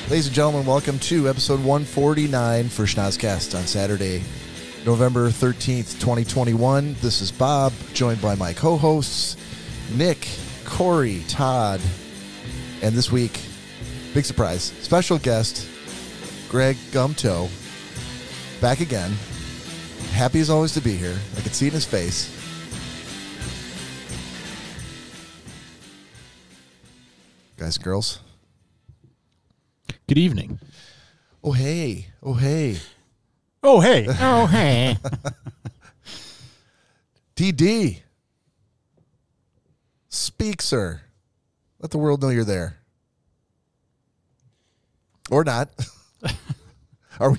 Ladies and gentlemen, welcome to episode 149 for Schnozzcast on Saturday, November 13th, 2021. This is Bob, joined by my co-hosts, Nick, Cory, Todd, and this week, big surprise, special guest, Greg Gumtow, back again. Happy as always to be here. I can see it in his face. Guys and girls. Good evening. Oh, hey. Oh, hey. Oh, hey. Oh, hey. TD. Speak, sir. Let the world know you're there. Or not. Are we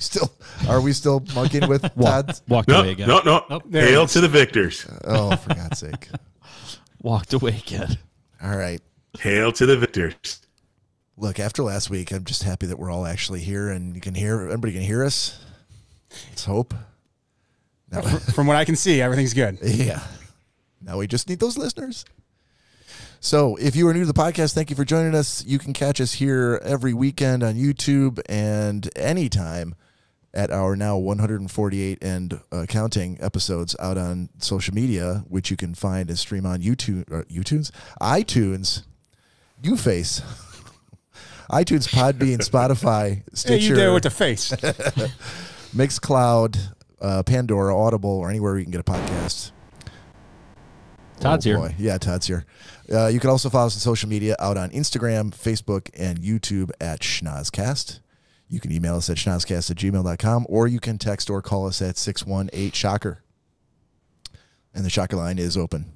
still monkeying with Todd? Walked away again. No. Hail to the victors. Oh, for God's sake. Walked away again. All right. Hail to the victors. Look, after last week, I'm just happy that we're all actually here and everybody can hear us. Let's hope. Now, from what I can see, everything's good. Yeah. Now we just need those listeners. So if you are new to the podcast, thank you for joining us. You can catch us here every weekend on YouTube and anytime at our now 148 and counting episodes out on social media, which you can find and stream on iTunes, YouFace, iTunes, Podbean, Spotify, Stitcher. Hey, you did it with the face. Mixcloud, Pandora, Audible, or anywhere you can get a podcast. Todd's here. Boy. Yeah, Todd's here. You can also follow us on social media out on Instagram, Facebook, and YouTube at Schnozzcast. You can email us at schnozzcast@gmail.com, or you can text or call us at 618-SHOCKER. And the Shocker line is open.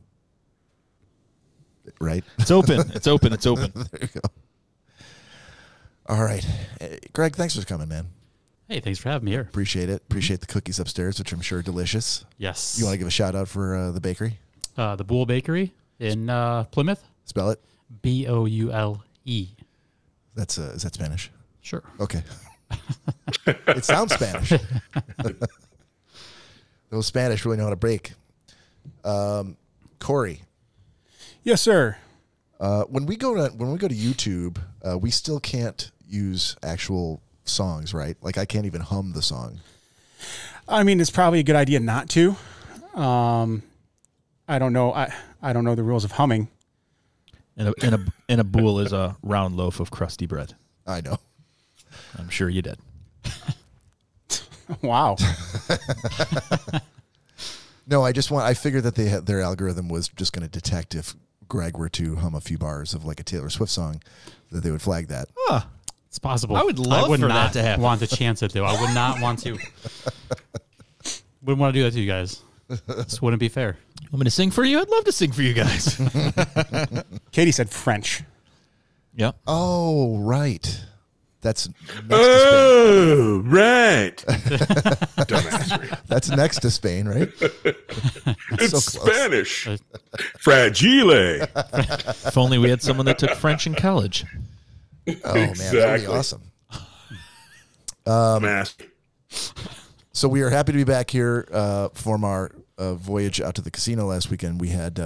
Right? It's open. It's open. It's open. There you go. All right. Greg, thanks for coming, man. Hey, thanks for having me here. Appreciate it. Appreciate the cookies upstairs, which I'm sure are delicious. Yes. You want to give a shout out for the bakery? The Boule Bakery in Plymouth. Spell it. Boule. Is that Spanish? Sure. Okay. It sounds Spanish. Those Spanish really know how to bake. Cory. Yes, sir. When we go to YouTube, we still can't use actual songs, right? Like I can't even hum the song. I mean, it's probably a good idea not to. I don't know. I don't know the rules of humming. And a boule is a round loaf of crusty bread. I know. I'm sure you did. Wow. No, I figured that their algorithm was just going to detect if Greg were to hum a few bars of like a Taylor Swift song, that they would flag that. Huh. It's possible. I would love for that to happen. Want to chance it, though. I would not want to. Wouldn't want to do that to you guys. This wouldn't be fair. I'm going to sing for you. I'd love to sing for you guys. Katie said French. Yep. Oh, right. That's next Oh, right. Dumbass. That's next to Spain, right? It's so close. Spanish. Fragile. If only we had someone that took French in college. Oh, man. That would be awesome. Master. So we are happy to be back here from our voyage out to the casino last weekend. We had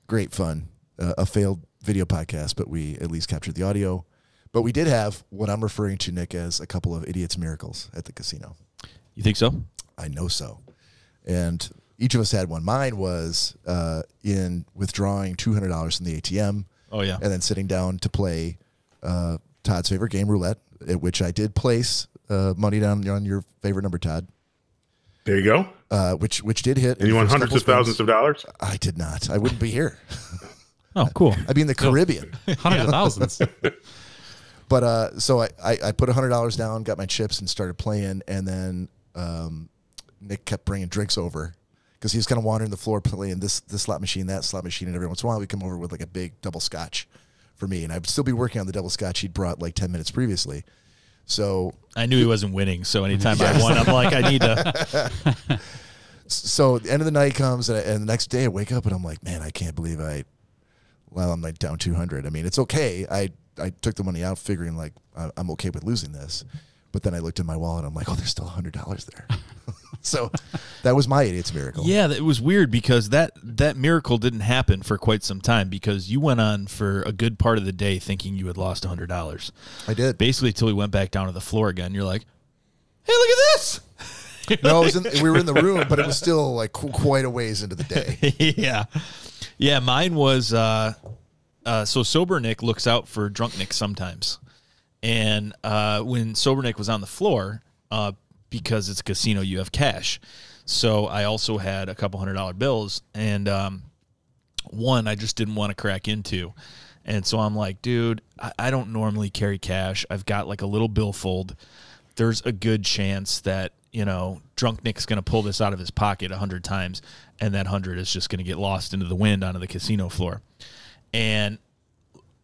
great fun. A failed video podcast, but we at least captured the audio. But we did have what I'm referring to, Nick, as a couple of idiots' miracles at the casino. You think so? I know so. And each of us had one. Mine was in withdrawing $200 from the ATM. Oh, yeah. And then sitting down to play Todd's favorite game, roulette, at which I did place money down on your favorite number, Todd. There you go. Which did hit. And you won hundreds of thousands of dollars? I did not. I wouldn't be here. Oh, cool. I'd be in the Caribbean. Hundreds of thousands. But so I put $100 down, got my chips, and started playing. And then Nick kept bringing drinks over because he was kind of wandering the floor playing this slot machine, that slot machine. And every once in a while, we come over with like a big double scotch for me, and I'd still be working on the double scotch he'd brought like 10 minutes previously. So I knew he wasn't winning, so anytime I won, I'm like, I need to. So the end of the night comes, and the next day I wake up and I'm like, man, I can't believe I'm like down 200. I mean, it's okay. I took the money out figuring like I'm okay with losing this. But then I looked in my wallet and I'm like, oh, there's still $100 there. So that was my idiot's miracle. Yeah, it was weird because that miracle didn't happen for quite some time because you went on for a good part of the day thinking you had lost $100. I did. Basically until we went back down to the floor again. You're like, hey, look at this. No, we were in the room, but it was still like quite a ways into the day. Yeah. Yeah, mine was, so Sober Nick looks out for Drunk Nick sometimes. And when Sober Nick was on the floor, because it's a casino, you have cash. So I also had a couple $100 bills, and one I just didn't want to crack into. And so I'm like, dude, I don't normally carry cash. I've got like a little billfold. There's a good chance that, you know, Drunk Nick's going to pull this out of his pocket 100 times, and that 100 is just going to get lost into the wind onto the casino floor. And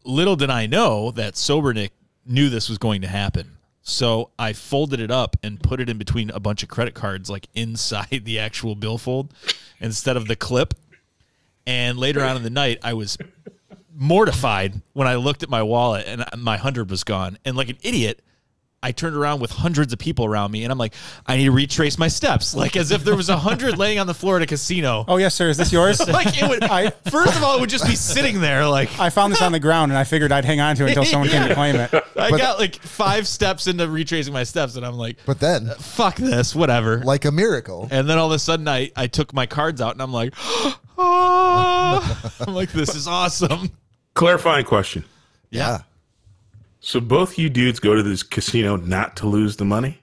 little did I know that Sober Nick knew this was going to happen. So I folded it up and put it in between a bunch of credit cards, like inside the actual billfold instead of the clip. And later on in the night, I was mortified when I looked at my wallet and my 100 was gone. And like an idiot, I turned around with hundreds of people around me, and I'm like, I need to retrace my steps, like as if there was 100 laying on the floor at a casino. Oh, yes, sir. Is this yours? Like it would. First of all, it would just be sitting there. Like I found this on the ground, and I figured I'd hang on to it until someone came to claim it. I got like 5 steps into retracing my steps, and I'm like, But then, fuck this, whatever. like a miracle, And then all of a sudden, I took my cards out, and I'm like, oh. I'm like, this is awesome. Clarifying question. yeah. So both you dudes go to this casino not to lose the money?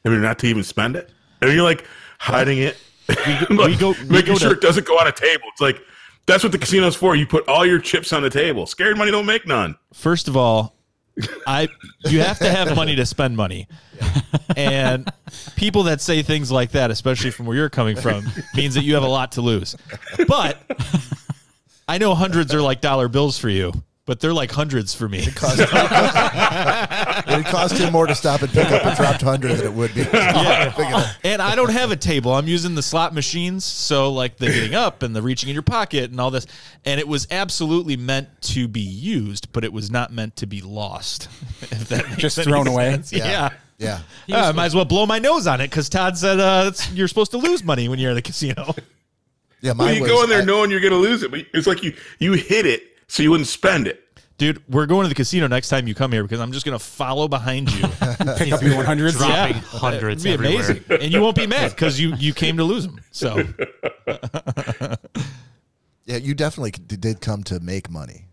I mean, not to even spend it? And you're like hiding it? Making sure it doesn't go on a table. It's like, that's what the casino's for. You put all your chips on the table. Scared money don't make none. First of all, you have to have money to spend money. And people that say things like that, especially from where you're coming from, means that you have a lot to lose. But I know hundreds are like dollar bills for you. But they're like hundreds for me. It cost him more to stop and pick up a dropped 100 than it would be. Yeah. And I don't have a table. I'm using the slot machines. So like the getting up and the reaching in your pocket and all this. And it was absolutely meant to be used, but it was not meant to be lost. If that makes Just thrown away. Sense. Yeah. Yeah. I might as well blow my nose on it because Todd said you're supposed to lose money when you're in the casino. Yeah, Well, you go in there knowing you're going to lose it, but it's like you hit it so you wouldn't spend it. Dude, we're going to the casino next time you come here because I'm just going to follow behind you. Pick up your 100s. Dropping hundreds It'd be everywhere. amazing. And you won't be mad because you came to lose them. So, Yeah, you definitely did come to make money.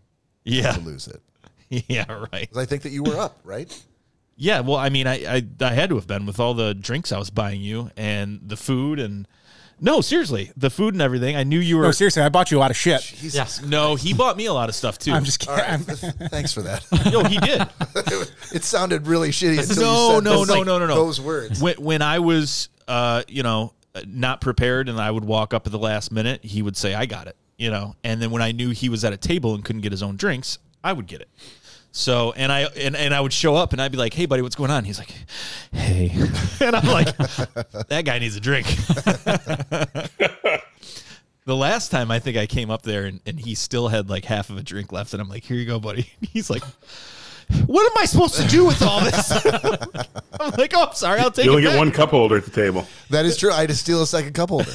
yeah. To lose it. Yeah, right. 'Cause I think that you were up, right? Yeah, well, I mean, I had to have been with all the drinks I was buying you and the food and... No, seriously, the food and everything. I knew you were... No, seriously, I bought you a lot of shit. Jesus. No, he bought me a lot of stuff, too. I'm just kidding. All right. Thanks for that. No, he did. It sounded really shitty until No, you said no. those words. When I was, not prepared and I would walk up at the last minute, he would say, I got it, And then when I knew he was at a table and couldn't get his own drinks, I would get it. So, and I would show up and I'd be like, hey, buddy, what's going on? He's like, hey. And I'm like, that guy needs a drink. The last time I think I came up there and he still had like half of a drink left. And I'm like, here you go, buddy. He's like, what am I supposed to do with all this? I'm like, oh, I'm sorry. I'll take it. You only back. get one cup holder at the table. That is true. I had to steal a second cup holder.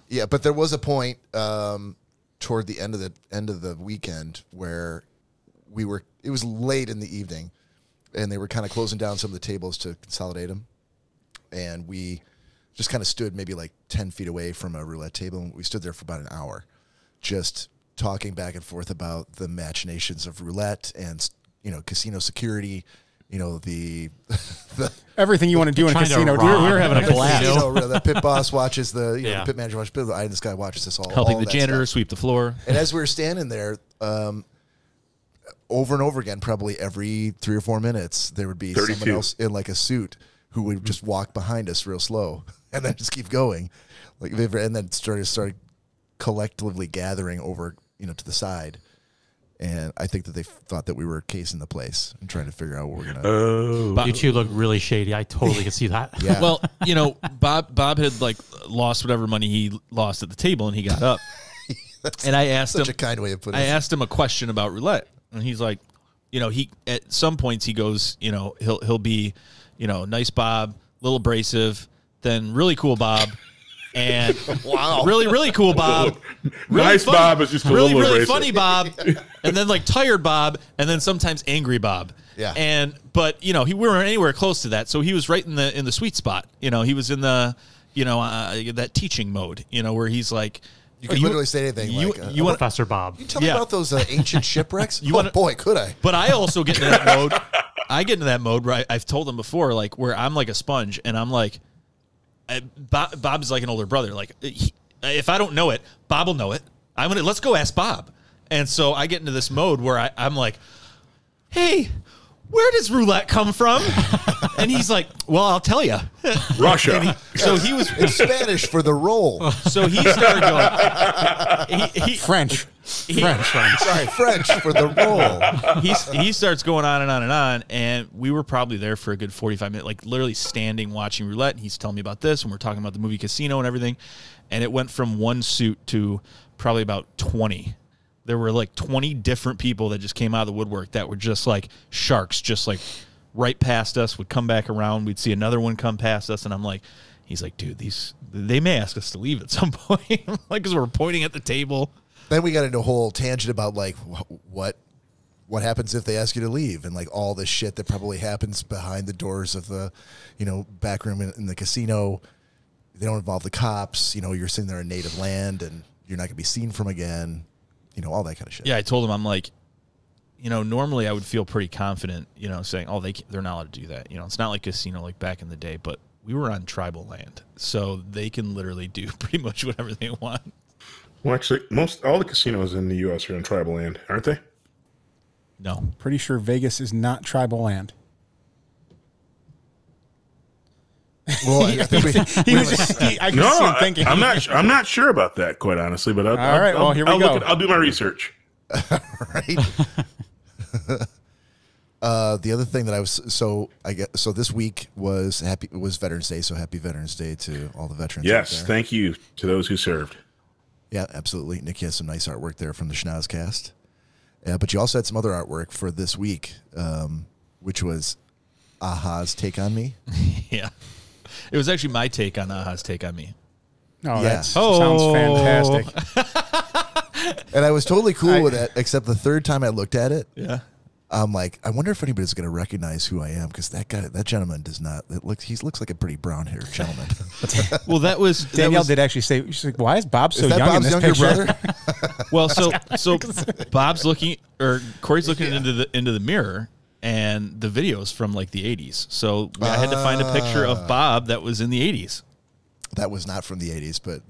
Yeah, but there was a point toward the end of the weekend where it was late in the evening and they were kind of closing down some of the tables to consolidate them. And we just kind of stood maybe like 10 feet away from a roulette table. And we stood there for about an hour just talking back and forth about the machinations of roulette and, casino security, the Everything you want to do in a Trying to casino. rob. We were having a blast. the pit boss watches the Yeah. pit manager watches this guy watches this all Helping all the that janitor stuff. sweep the floor. And as we were standing there, over and over again, probably every 3 or 4 minutes, there would be 32. someone else in like a suit who would just walk behind us real slow and then just keep going, and then started collectively gathering over to the side. And I think that they thought that we were casing the place and trying to figure out what we're gonna. Oh, You two look really shady. I totally could see that. Yeah. Well, Bob had like lost whatever money he lost at the table, and he got up. And I asked such him a kind way of putting I it. asked him a question about roulette, and he's like, he at some points he goes, he'll be, nice Bob, little abrasive, then really cool Bob, and Wow. really really cool Bob, really nice funny, Bob is just a really little really abrasive. funny Bob, and then like tired Bob, and then sometimes angry Bob. Yeah. But we weren't anywhere close to that, so he was right in the sweet spot. He was in the that teaching mode, where he's like. You could literally say anything. You want Professor Bob. you tell me about those ancient shipwrecks? wanna- boy, could I? But I also get into that mode. I get into that mode where I've told him before, like where I'm like a sponge, and I'm like, Bob's like an older brother. Like if I don't know it, Bob will know it. Let's go ask Bob. And so I get into this mode where I'm like, hey, where does roulette come from? And he's like, well, I'll tell you. Russia. So he was. It's Spanish for the roll. So he started going. French. Sorry, French for the roll. He starts going on and on and on, and we were probably there for a good 45 minutes, like literally standing watching roulette. And he's telling me about this, and we're talking about the movie Casino and everything. And it went from one suit to probably about 20. There were like 20 different people that just came out of the woodwork that were just like sharks, just like right past us, would come back around. We'd see another one come past us, and I'm like, he's like, dude, they may ask us to leave at some point, like because we're pointing at the table. Then we got into a whole tangent about like what happens if they ask you to leave, and like all this shit that probably happens behind the doors of the back room in the casino. They don't involve the cops. You're sitting there in native land, and you're not gonna be seen from again. All that kind of shit. Yeah, I told him, I'm like, normally I would feel pretty confident, saying, oh, they're not allowed to do that. It's not like casino like back in the day, but we were on tribal land, so they can literally do pretty much whatever they want. Well, actually, all the casinos in the U.S. are in tribal land, aren't they? No. Pretty sure Vegas is not tribal land. Well, I think He was just, I could see him thinking. I'm not sure about that, quite honestly. But Here we go. I'll do my research. right. The other thing that I was so this week was Veterans Day, so happy Veterans Day to all the veterans. Yes, out there. thank you to those who served. Yeah, absolutely. Nikki has some nice artwork there from the Schnozzcast. Yeah, but you also had some other artwork for this week, which was Aha's Take on Me. Yeah. It was actually my take on Aha's Take on Me. Oh, Yeah. that sounds fantastic. And I was totally cool with it, except the third time I looked at it, Yeah. I'm like, I wonder if anybody's going to recognize who I am, because that gentleman does not. He looks like a pretty brown-haired gentleman. Well, Danielle did actually say, she's like, why is Bob so Is that young Bob's in this younger picture? brother? Well, so Bob's looking, or Cory's looking into the mirror, and the video's from like the 80s. So I had to find a picture of Bob that was in the 80s. That was not from the 80s, but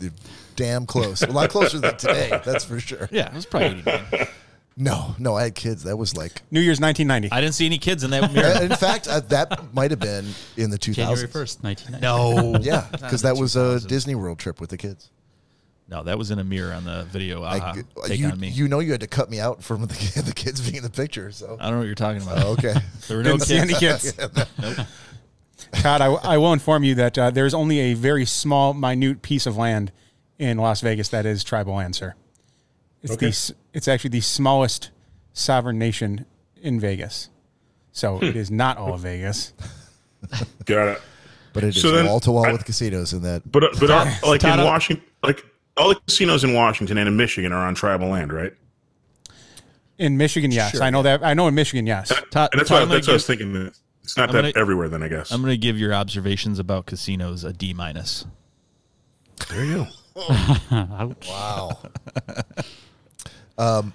damn close. A lot closer than today, that's for sure. Yeah, it was probably 89. No, I had kids. That was like... New Year's 1990. I didn't see any kids in that mirror. In fact, that might have been in the 2000s. January 1st, 1990. No. Yeah, because that was a Disney World trip with the kids. No, that was in a mirror on the video. Take you, on me. You had to cut me out from the kids being in the picture. So I don't know what you're talking about. okay. There were no Didn't see any kids. kids. Todd, I will inform you that there's only a very small, minute piece of land in Las Vegas that is tribal land, sir. It's actually the smallest sovereign nation in Vegas. So it is not all of Vegas. Got it. But it is So then- wall to wall with casinos in that. But like Todd, in Washington, like all the casinos in Washington and in Michigan are on tribal land, right? In Michigan, yes. Sure, I know that. I know in Michigan, yes. Todd, And that's Todd, why I was thinking. That it's not that everywhere. Then I guess. I'm going to give your observations about casinos a D-. There you go. Wow. I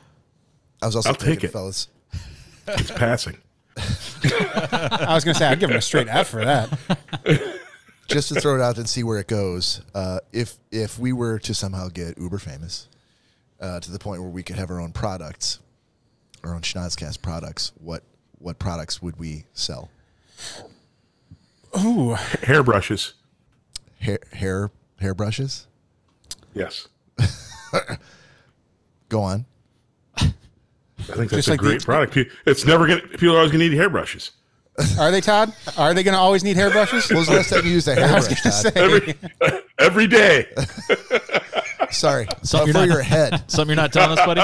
was also I'll take thinking, it. fellas. It's passing. I was going to say, I'd give him a straight F for that. Just to throw it out and see where it goes. If we were to somehow get uber famous to the point where we could have our own products, our own Schnozzcast products, what products would we sell? Ooh. Hairbrushes. Hair brushes? Yes. Go on. I think that's a great product. It's never going to, people are always going to need hairbrushes. Are they, Todd? Are they going to always need hairbrushes? When was the last time you used a hairbrush, Todd? Every day. Sorry. For your head. Something you're not telling us, buddy?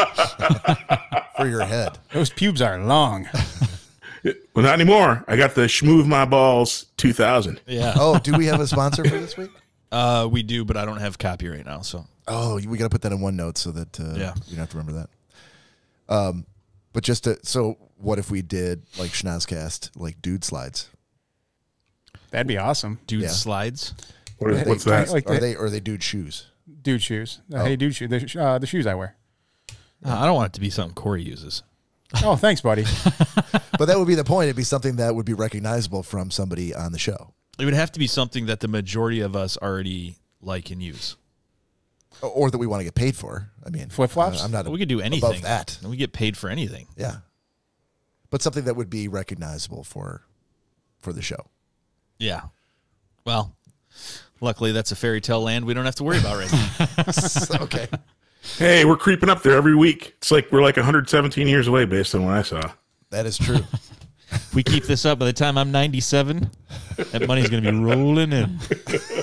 For your head. Those pubes are long. Well, not anymore. I got the Schmoove My Balls 2000. Yeah. Oh, do we have a sponsor for this week? We do, but I don't have copy right now. So. Oh, we got to put that in OneNote so that you don't have to remember that. But so what if we did like Schnozzcast, like dude slides? That'd be awesome. Dude slides. What's that? Are they dude shoes? Dude shoes. Hey, dude shoes. The shoes I wear. I don't want it to be something Cory uses. Oh, thanks, buddy. But that would be the point. It'd be something that would be recognizable from somebody on the show. It would have to be something that the majority of us already like and use. Or that we want to get paid for. I mean, flip-flops? I'm not we could do anything. above that. And we get paid for anything. Yeah. But something that would be recognizable for the show. Yeah. Well, luckily that's a fairy tale land we don't have to worry about right now. Okay. Hey, we're creeping up there every week. It's like we're like 117 years away based on what I saw. That is true. If we keep this up, by the time I'm 97, that money's going to be rolling in.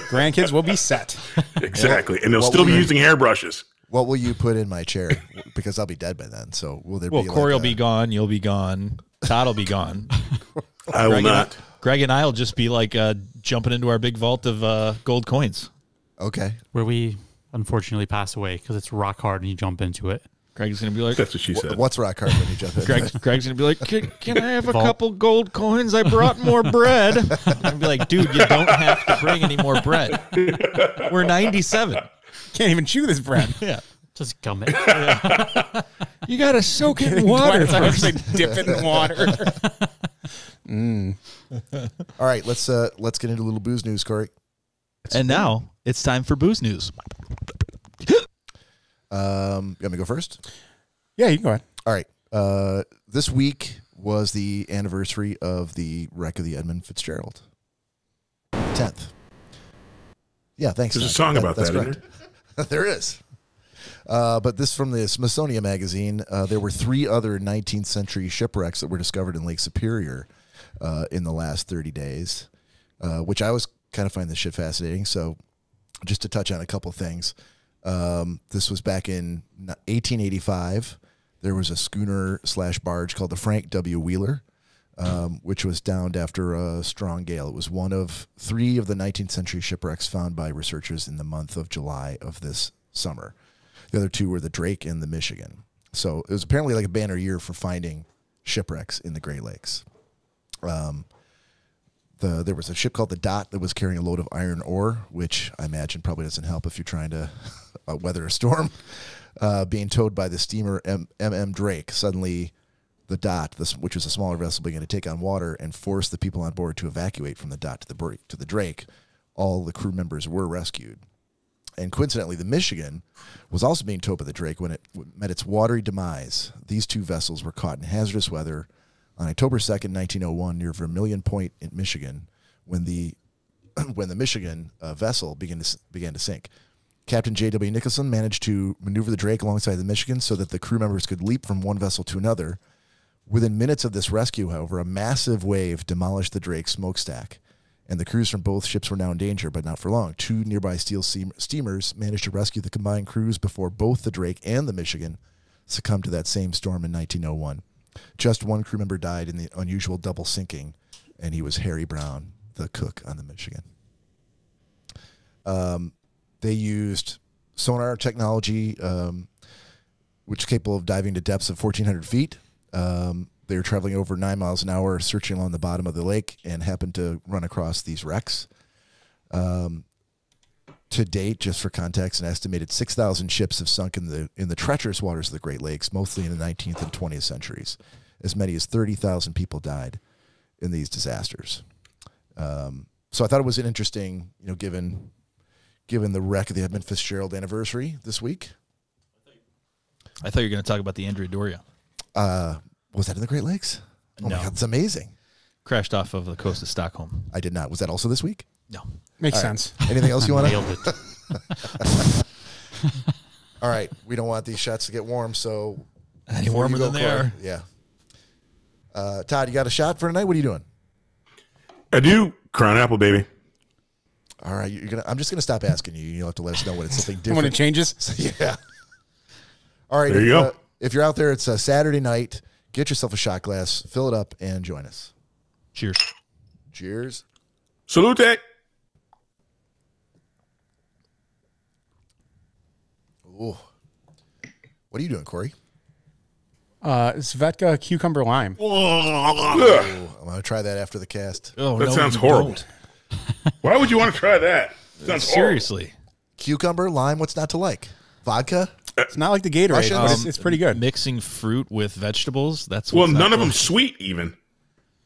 Grandkids will be set. Exactly. And they'll still be using hairbrushes. What will you put in my chair? Because I'll be dead by then. So will there be Cory will be gone. You'll be gone. Todd will be gone. I will not. Greg and I will just be like jumping into our big vault of gold coins. Okay. Where we unfortunately pass away because it's rock hard and you jump into it. Greg's going to be like, that's what she said. What's rock hard when you jump in? Greg's going to be like, can I have a couple gold coins? I brought more bread. I'm going to be like, dude, you don't have to bring any more bread. We're 97. Can't even chew this bread. Yeah. Just gum it. You got to soak it in water. It's actually dip it in water. All right, let's get into a little booze news, Cory. And now it's time for booze news. You want me to go first? Yeah, you can go ahead. All right. This week was the anniversary of the wreck of the Edmund Fitzgerald. 10th. Yeah, thanks. There's a song about that, isn't there? There is. But this from the Smithsonian Magazine. There were 3 other 19th century shipwrecks that were discovered in Lake Superior in the last 30 days, which I was kind of find this shit fascinating. So just to touch on a couple things. This was back in 1885. There was a schooner/barge called the Frank W. Wheeler, which was downed after a strong gale. It was one of 3 of the 19th century shipwrecks found by researchers in the month of July of this summer. The other 2 were the Drake and the Michigan. So it was apparently like a banner year for finding shipwrecks in the Great Lakes. There was a ship called the Dot that was carrying a load of iron ore, which I imagine probably doesn't help if you're trying to weather a storm. Being towed by the steamer M.M. Drake. Suddenly, the Dot, which was a smaller vessel, began to take on water and force the people on board to evacuate from the Dot to the Drake. All the crew members were rescued. And coincidentally, the Michigan was also being towed by the Drake when it met its watery demise. These 2 vessels were caught in hazardous weather on October 2nd, 1901, near Vermilion Point in Michigan, when the Michigan vessel began to sink. Captain J.W. Nicholson managed to maneuver the Drake alongside the Michigan so that the crew members could leap from one vessel to another. Within minutes of this rescue, however, a massive wave demolished the Drake's smokestack, and the crews from both ships were now in danger, but not for long. 2 nearby steel steamers managed to rescue the combined crews before both the Drake and the Michigan succumbed to that same storm in 1901. Just 1 crew member died in the unusual double sinking, and he was Harry Brown, the cook on the Michigan. They used sonar technology, which is capable of diving to depths of 1,400 feet. They were traveling over 9 miles an hour, searching along the bottom of the lake, and happened to run across these wrecks. To date, just for context, an estimated 6,000 ships have sunk in the treacherous waters of the Great Lakes, mostly in the 19th and 20th centuries. As many as 30,000 people died in these disasters. So I thought it was an interesting, given the wreck of the Edmund Fitzgerald anniversary this week. I thought you were going to talk about the Andrea Doria. Was that in the Great Lakes? Oh No. my God, it's amazing. Crashed off of the coast of Stockholm. I did not. Was that also this week? No. Makes sense. Anything else you want to? Nailed it. All right. We don't want these shots to get warm, so Any warmer than they are. Yeah. Todd, you got a shot for tonight? What are you doing? I do. Crown apple, baby. All right, I'm just gonna stop asking you. You'll have to let us know when it's something different. When it changes. Yeah. All right. There you go. If you're out there, it's a Saturday night. Get yourself a shot glass, fill it up, and join us. Cheers. Cheers. Salute. Ooh. What are you doing, Cory? Svedka cucumber lime. Ugh. I'm going to try that after the cast. Oh, That sounds horrible. Why would you want to try that? Sounds Seriously. Cucumber, lime, what's not to like? Vodka? It's not like the Gatorade, Russian? but it's pretty good. Mixing fruit with vegetables. That's Well, what's none not of them good. sweet even.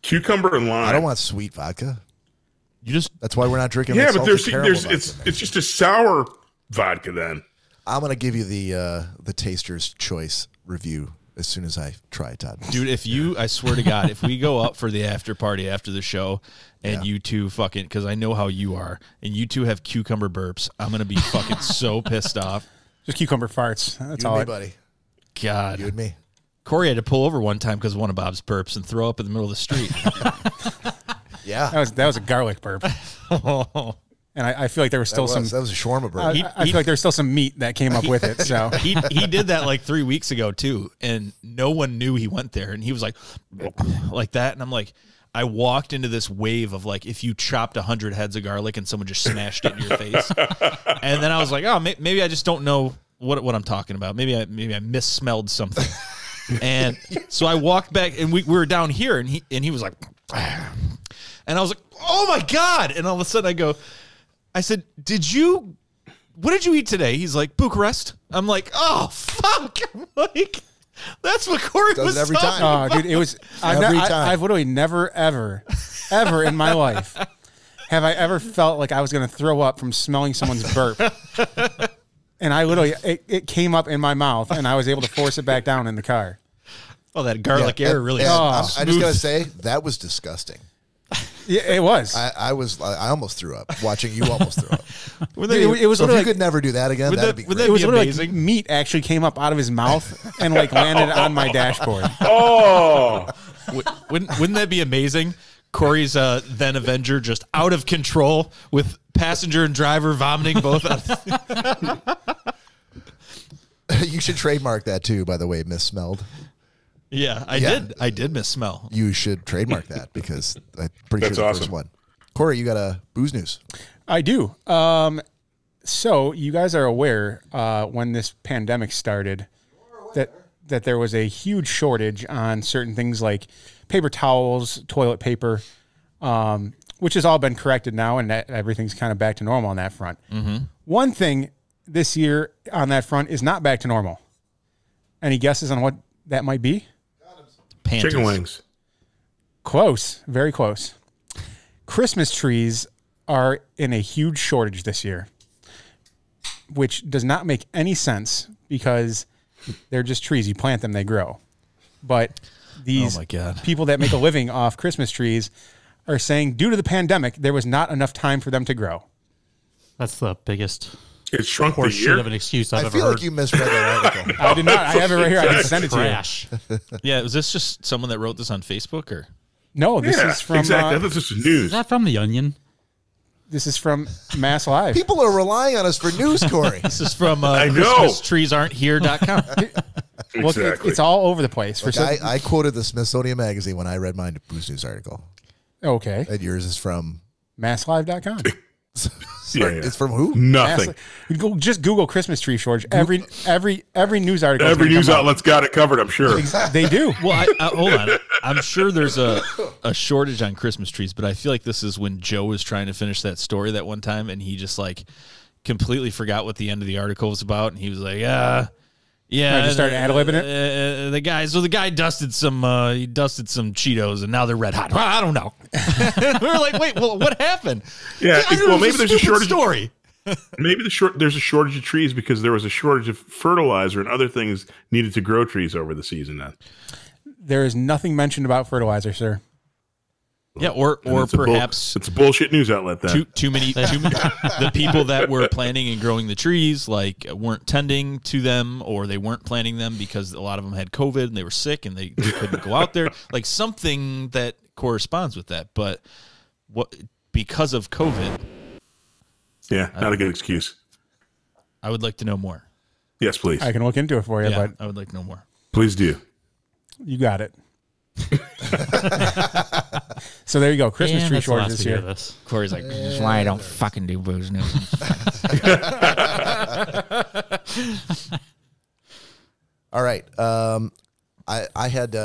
Cucumber and lime. I don't want sweet vodka. You just That's why we're not drinking. Yeah, that but salty caramel vodka. it's just a sour vodka then. I'm going to give you the taster's choice review as soon as I try it, Todd. dude. I swear to God, if we go up for the after party after the show, and you two fucking, because I know how you are, and you two have cucumber burps, I'm gonna be fucking so pissed off. Just cucumber farts. That's You all. and me, buddy. God, You and me. Cory had to pull over one time because of one of Bob's burps and throw up in the middle of the street. Yeah. That was a garlic burp. And I feel like there was still that was a shawarma burp. I feel like there's still some meat that came up with it. So he did that like 3 weeks ago too, and no one knew he went there, and he was like that, and I'm like, I walked into this wave of like if you chopped 100 heads of garlic and someone just smashed it in your face, and then I was like, oh, maybe I just don't know what I'm talking about. Maybe I missmelled something, and so I walked back, and we were down here, and he was like, and I was like, oh my God, and all of a sudden I said, what did you eat today? He's like, Bucharest. I'm like, oh, fuck. I'm like, that's what Cory Does was it every talking time. Oh, dude, it was Every time. I've literally never, ever in my life have I ever felt like I was going to throw up from smelling someone's burp. And I literally, it came up in my mouth, and I was able to force it back down in the car. Oh, that garlic Yeah, air really. I just got to say, that was disgusting. Yeah, it was. I almost threw up watching you almost throw up. It was So if literally you could never do that again, would that'd that- be would great. that it was be literally amazing. like meat actually came up out of his mouth and like landed on my dashboard. Oh, Wouldn't that be amazing? Cory's then Avenger just out of control with passenger and driver vomiting both out. You should trademark that too, by the way, missmelled. Yeah, I did missmell. You should trademark that because I'm pretty That's sure the awesome. first one. Cory, you got a booze news. I do. So you guys are aware when this pandemic started that there was a huge shortage on certain things like paper towels, toilet paper, which has all been corrected now, and that everything's kind of back to normal on that front. Mm-hmm. One thing this year on that front is not back to normal. Any guesses on what that might be? Panties. chicken wings. Close, very close. Christmas trees are in a huge shortage this year, which does not make any sense because they're just trees. You plant them, they grow. But these Oh my God. people that make a living off Christmas trees are saying due to the pandemic, there was not enough time for them to grow. That's the biggest It shrunk the horse shit year. of an excuse I've I ever feel heard. like you misread that article. I did not. I have it right here. I can send it to you. Trash. Yeah, was this just someone that wrote this on Facebook or? No, this Yeah, is from exactly. I thought this was Is news. that from The Onion? this is from Mass Live. People are relying on us for news, Cory. This is from I know. ChristmasTreesAren'tHere.com. Well, Exactly. it's all over the place. I quoted the Smithsonian Magazine when I read my booze news article. Okay. And yours is from... MassLive.com. Yeah, yeah. It's from who? Nothing. Just Google Christmas tree shortage. Every news article. Every news outlet's got it covered, I'm sure. They do. Well, hold on. I'm sure there's a shortage on Christmas trees, but I feel like this is when Joe was trying to finish that story that one time, and he just like completely forgot what the end of the article was about, and he was like, yeah. I just started ad-libbing it? The guy dusted some Cheetos, and now they're red hot. Well, I don't know. We were like, wait, well, what happened? Yeah, I know, well, it was maybe there's a stupid shortage. story. Maybe there's a shortage of trees because there was a shortage of fertilizer and other things needed to grow trees over the season. Then There is nothing mentioned about fertilizer, sir. Yeah, or perhaps it's a bullshit news outlet. Then too many the people that were planting and growing the trees like weren't tending to them, or they weren't planting them because a lot of them had COVID and they were sick and they couldn't go out there. Like something that corresponds with that, but because of COVID. Yeah, not a good excuse. I would like to know more. Yes, please. I can look into it for you, Yeah, but I would like to know more. Please do. You got it. So there you go. Christmas tree shortage this year. Corey's like, this is why I don't fucking do booze news. All right. I had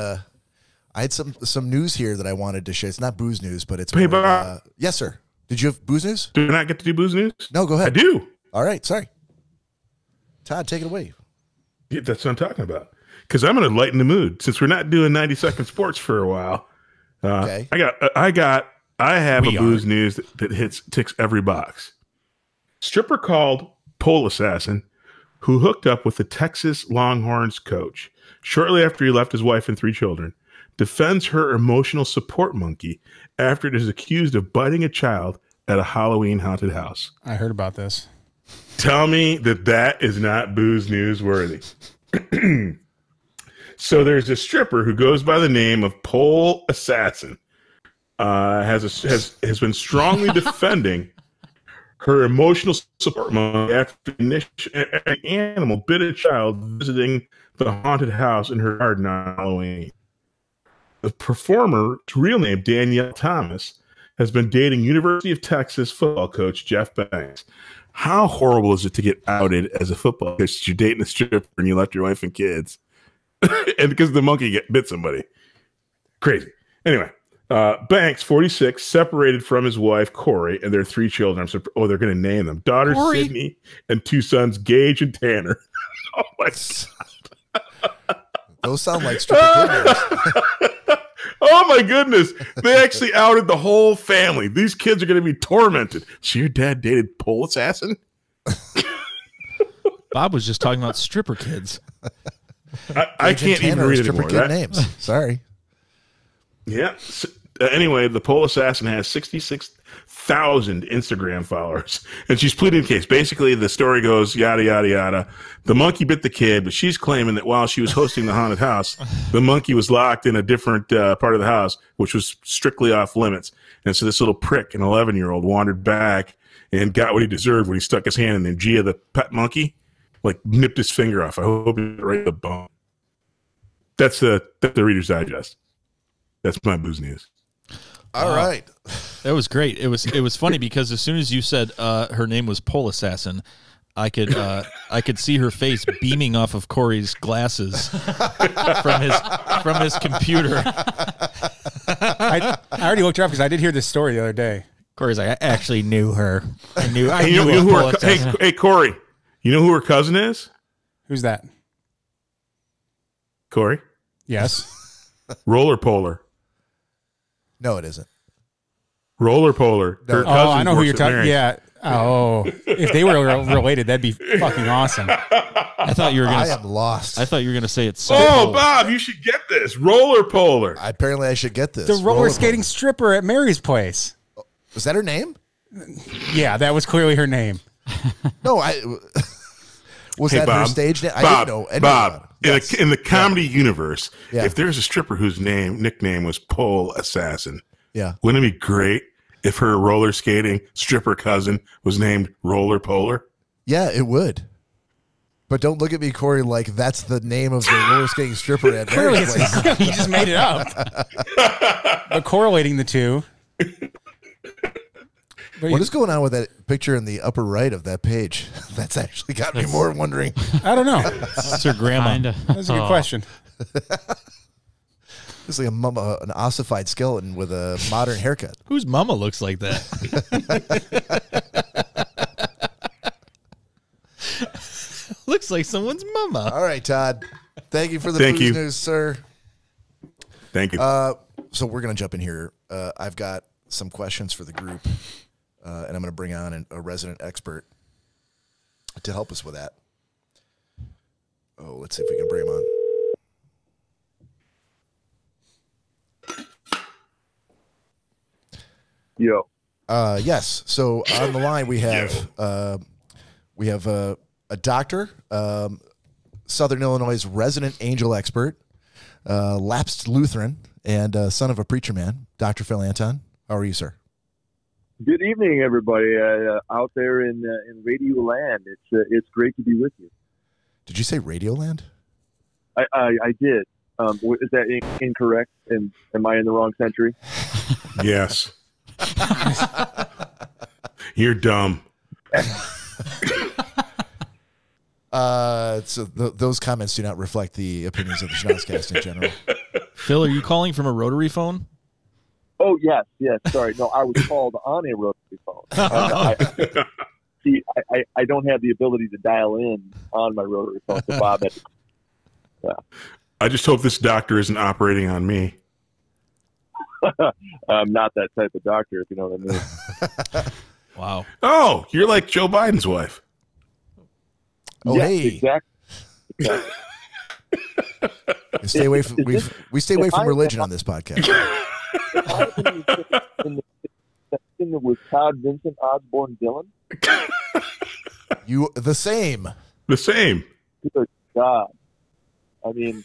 some news here that I wanted to share. It's not booze news, but it's Hey, Bob. yes, sir. Did you have booze news? Do I not get to do booze news? No, go ahead. I do. All right, sorry. Todd, take it away. Yeah, that's what I'm talking about. Because I'm going to lighten the mood since we're not doing 90-second sports for a while. Okay. I have a booze news that ticks every box. Stripper called pole assassin who hooked up with the Texas Longhorns coach shortly after he left his wife and 3 children defends her emotional support monkey after it is accused of biting a child at a Halloween haunted house. I heard about this. Tell me that is not booze news worthy. So there's a stripper who goes by the name of Pole Assassin, has been strongly defending her emotional support monkey after an animal bit a child visiting the haunted house in her garden on Halloween. The performer's real name, Danielle Thomas, has been dating University of Texas football coach Jeff Banks. How horrible is it to get outed as a football coach that you're dating a stripper and you left your wife and kids? And because the monkey bit somebody. Crazy. Anyway, Banks, 46, separated from his wife, Cory, and their 3 children. They're going to name them. Daughter, Cory. Sydney, and 2 sons, Gage and Tanner. Oh, my God. Those sound like stripper kid names. Oh, my goodness. They actually outed the whole family. These kids are going to be tormented. So your dad dated Pole Assassin? Bob was just talking about stripper kids. I can't even read it anymore. Kid names. Sorry. Yeah. Anyway, the Pole Assassin has 66,000 Instagram followers, and she's pleading the case. Basically, the story goes, yada, yada, yada. The monkey bit the kid, but she's claiming that while she was hosting the haunted house, the monkey was locked in a different part of the house, which was strictly off limits. And so this little prick, an 11-year-old, wandered back and got what he deserved when he stuck his hand in the Gia, the pet monkey, like nipped his finger off. I hope he right in the bone. That's the Reader's Digest. That's my booze news. All right. That was great. It was funny because as soon as you said her name was Pole Assassin, I could see her face beaming off of Corey's glasses from his computer. I already looked her up because I did hear this story the other day. Corey's like, I actually knew her. I knew Hey, Cory, you know who her cousin is? Who's that? Cory? Yes. Roller Polar. No, it isn't. Roller Polar. No. Her cousin I know who works you're at talking. Mary's. Yeah. Oh, if they were related, that'd be fucking awesome. I thought you were I gonna. am lost. I thought you were gonna say it's. Oh, Bob, you should get this. Roller Polar. Apparently, I should get this. The roller skating Polar. stripper at Mary's place. Was that her name? Yeah, that was clearly her name. No, was that her stage name? I didn't know. Bob, Yes. in the comedy universe, Yeah. if there's a stripper whose nickname was Pole Assassin, Yeah. wouldn't it be great if her roller skating stripper cousin was named Roller Polar? Yeah, it would. But don't look at me, Cory, like that's the name of the roller skating stripper at Clearly, Mary's place. he just made it up. But correlating the two. But What is going on with that picture in the upper right of that page? That's actually got me more wondering. I don't know. It's her grandma. Kinda. That's a good question. It's like an ossified skeleton with a modern haircut. Whose mama looks like that? Looks like someone's mama. All right, Todd. Thank you for the Thank booze you. news, sir. Thank you. So we're going to jump in here. I've got some questions for the group, and I'm going to bring on a resident expert to help us with that. Oh, let's see if we can bring him on. Yo. Yes. So on the line we have a doctor, Southern Illinois' resident angel expert, lapsed Lutheran, and son of a preacher man, Dr. Phil Anton. How are you, sir? Good evening, everybody out there in Radio Land. It's great to be with you. Did you say Radioland? I did. Is that incorrect? Am I in the wrong century? Yes. You're dumb. So those comments do not reflect the opinions of the Schnozzcast in general. Phil, are you calling from a rotary phone? Oh, yes. Sorry. No, I was called on a rotary phone. I don't have the ability to dial in on my rotary phone. So Bob had to, I just hope this doctor isn't operating on me. I'm not that type of doctor, if you know what I mean. Wow. Oh, you're like Joe Biden's wife. Oh, yes, hey. Exactly. Stay away from we stay away from religion on this podcast. In with Todd, Vincent, Osborne, Dylan. You the same. The same. Good God. I mean,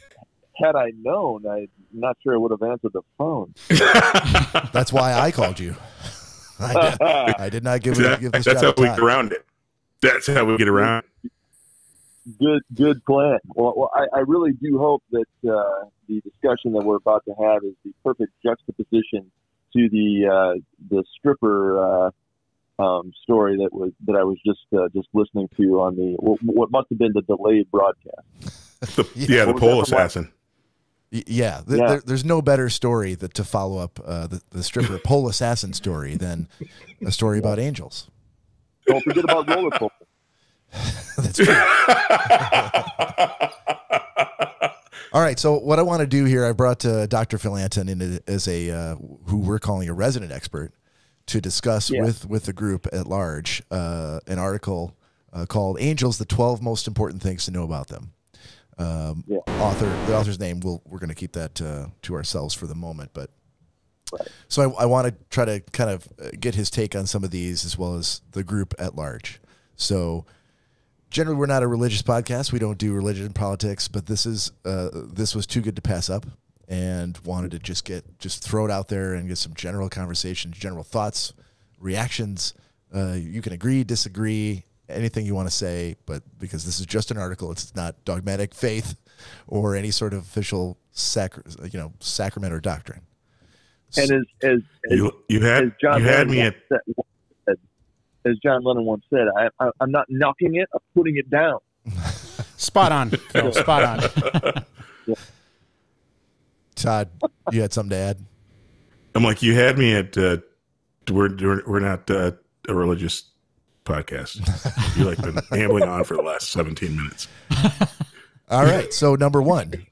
had I known, I'm not sure I would have answered the phone. That's why I called you. I did not give this That's job how we time. get around it. That's how we get around. Good plan. Well, I really do hope that the discussion that we're about to have is the perfect juxtaposition to the stripper story that I was just listening to on the what must have been the delayed broadcast. The pole assassin. There's no better story to follow up the stripper pole assassin story than a story about angels. Don't forget about roller coaster. That's true. All right, so what I want to do here, I brought Dr. Phil Anton in as who we're calling a resident expert to discuss with the group at large an article called "Angels: The 12 Most Important Things to Know About Them." The author's name we're going to keep that to ourselves for the moment, but so I want to try to kind of get his take on some of these as well as the group at large. So generally, we're not a religious podcast. We don't do religion and politics, but this was too good to pass up, and wanted to just throw it out there and get some general conversations, general thoughts, reactions. You can agree, disagree, anything you want to say, but because this is just an article, it's not dogmatic faith or any sort of official sacrament or doctrine. And as John Lennon once said, I'm not knocking it, I'm putting it down. Spot on, Phil. Spot on. Yeah. Todd, you had something to add? I'm like, you had me at we're not a religious podcast. You've like been ambling on for the last 17 minutes. All right, so number one,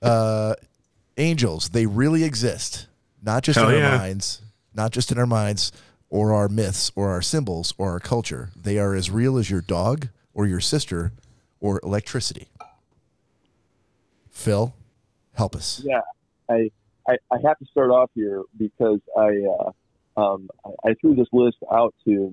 angels, they really exist, not just in our minds, or our myths, or our symbols, or our culture. They are as real as your dog, or your sister, or electricity. Phil, help us. Yeah, I have to start off here because I threw this list out to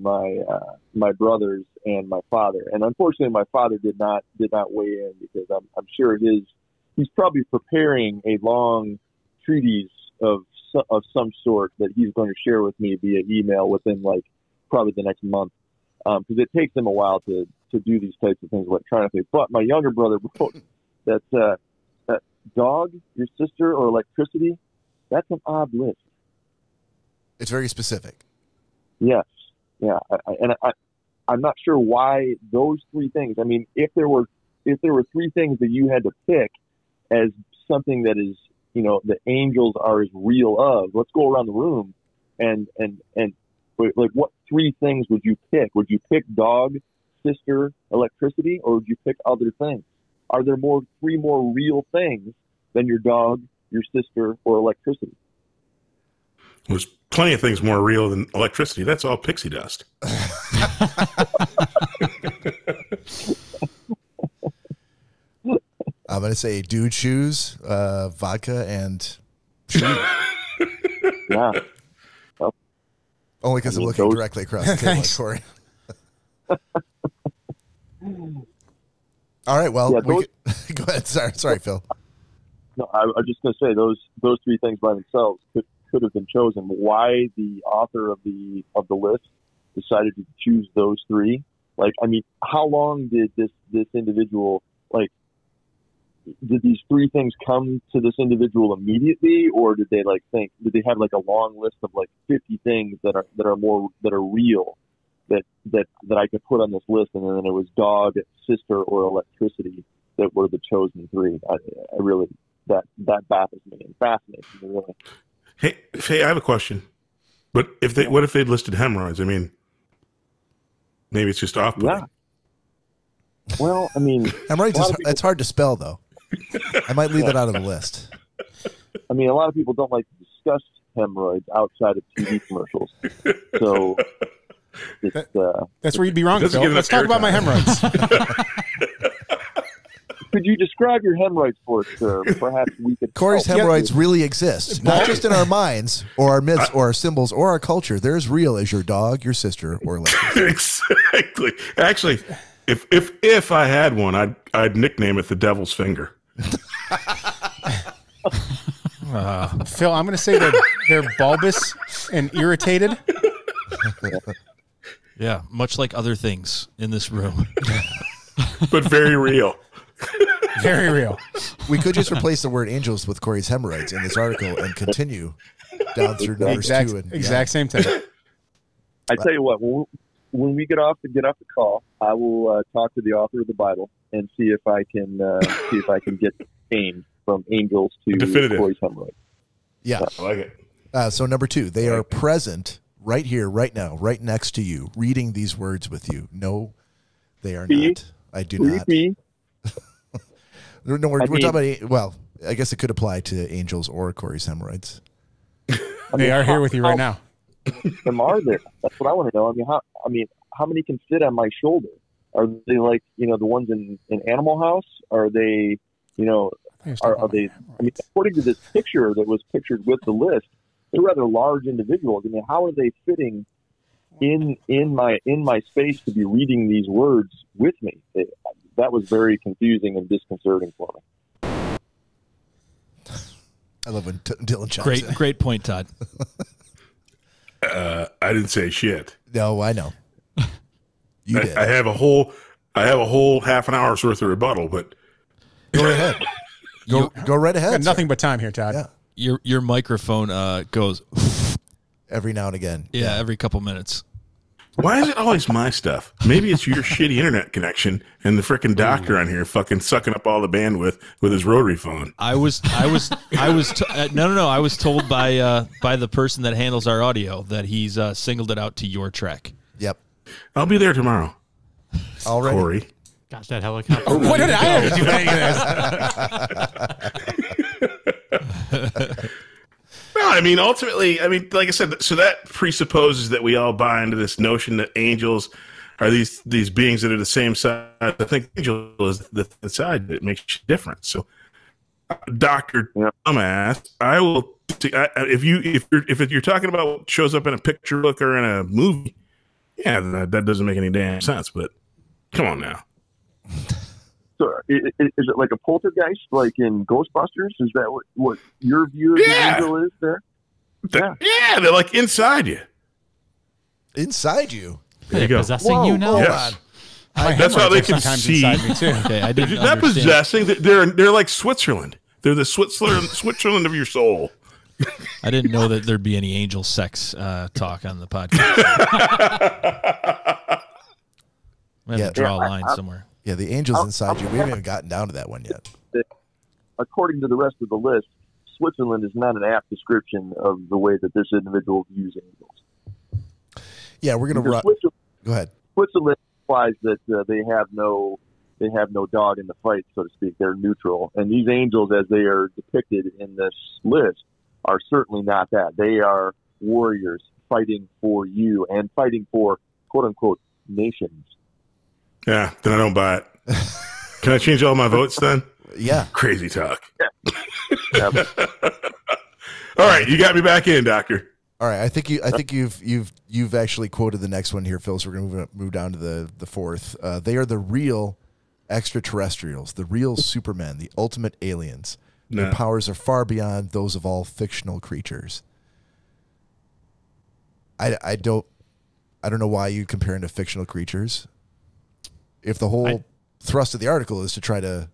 my brothers and my father, and unfortunately, my father did not weigh in because I'm sure he's probably preparing a long treatise of some sort that he's going to share with me via email within probably the next month, because it takes him a while to do these types of things electronically. But my younger brother wrote that dog, your sister, or electricity, that's an odd list. It's very specific. Yes, yeah, I'm not sure why those three things. I mean, if there were three things that you had to pick as something that is, the angels are as real of, let's go around the room and what three things would you pick? Would you pick dog, sister, electricity, or would you pick other things? Are there three more real things than your dog, your sister, or electricity? There's plenty of things more real than electricity. That's all pixie dust. I'm going to say dude shoes, vodka, and shoes. Yeah. Well, Only because I'm looking directly across the table at Cory. All right, well, go ahead. Sorry, Phil. No, I was just going to say those three things by themselves could have been chosen. Why the author of the list decided to choose those three? Like, I mean, how long did this individual, like, did these three things come to this individual immediately, or did they did they have like a long list of like 50 things that are real that I could put on this list, and then it was dog, sister, or electricity that were the chosen three? I really that baffles me and fascinates me, really. Hey, I have a question. But what if they'd listed hemorrhoids? I mean, maybe it's just off-putting. Yeah. Well, I mean, hemorrhoids it's hard to spell, though. I might leave that out of the list. I mean, a lot of people don't like to discuss hemorrhoids outside of TV commercials. So that's where you'd be wrong, Phil. Let's talk about my hemorrhoids. Could you describe your hemorrhoids for us, sir? Perhaps we could. Cory's hemorrhoids really exist, not just in our minds or our myths or our symbols or our culture. They're as real as your dog, your sister, or exactly. Actually, if I had one, I'd nickname it the Devil's Finger. Phil, I'm going to say they're bulbous and irritated. Yeah, much like other things in this room, but very real. Very real. We could just replace the word angels with Cory's hemorrhoids in this article and continue down through numbers exact same thing. I tell you what, when we get off the call, I will talk to the author of the Bible and see if I can get named from angels to Cory's hemorrhoids. Yeah, I like it. So number 2, they are present right here, right now, right next to you, reading these words with you. No, they are not. I do not. No, we're talking about, well, I guess it could apply to angels or Cory's hemorrhoids. They are here with you right now. Them are there? That's what I want to know. How many can fit on my shoulder? Are they like, the ones in Animal House? Are they, are they? I mean, according to this picture that was pictured with the list, they're rather large individuals. I mean, how are they fitting in my space to be reading these words with me? That was very confusing and disconcerting for me. I love when Dylan chimes in. Great point, Todd. I didn't say shit. No, I know. You did. I have a whole half an hour's worth of rebuttal, but go right ahead. Go right ahead. Got nothing but time here, Todd. Yeah. Your microphone goes every now and again. Yeah, every couple minutes. Why is it always my stuff? Maybe it's your shitty internet connection and the frickin' doctor on here fucking sucking up all the bandwidth with his rotary phone. I was told by the person that handles our audio that he's singled it out to your track. Yep. I'll be there tomorrow. Already. Cory. Gosh, that helicopter. What did I have to do any of this? No, I mean, ultimately, like I said, so that presupposes that we all buy into this notion that angels are these beings that are the same size. I think angel is the side that makes you different. So, Dr. Dumbass, I will. If you're talking about what shows up in a picture book or in a movie, yeah, that doesn't make any damn sense. But come on now. So is it like a poltergeist, like in Ghostbusters? Is that what your view of the angel is there? Yeah, they're like inside you. Inside you? There you go. Possessing you now? Yes. That's how they can see. Me too. Okay, I didn't not possessing. They're like Switzerland. They're the Switzerland of your soul. I didn't know that there'd be any angel sex talk on the podcast. We have to draw a line somewhere. Yeah, the angel's inside you. We haven't even gotten down to that one yet. According to the rest of the list, Switzerland is not an apt description of the way that this individual views angels. Yeah, we're going to go ahead. Switzerland implies that they have no dog in the fight, so to speak. They're neutral, and these angels, as they are depicted in this list, are certainly not that. They are warriors fighting for you and fighting for quote unquote nations. Yeah, then I don't buy it. Can I change all my votes then? Yeah. Crazy talk. Yeah. All right, you got me back in, Doctor. All right, I think you've actually quoted the next one here, Phil. So we're going to move down to the fourth. They are the real extraterrestrials, the real supermen, the ultimate aliens. Their powers are far beyond those of all fictional creatures. I don't know why you compare them to fictional creatures. If the whole thrust of the article is to try to,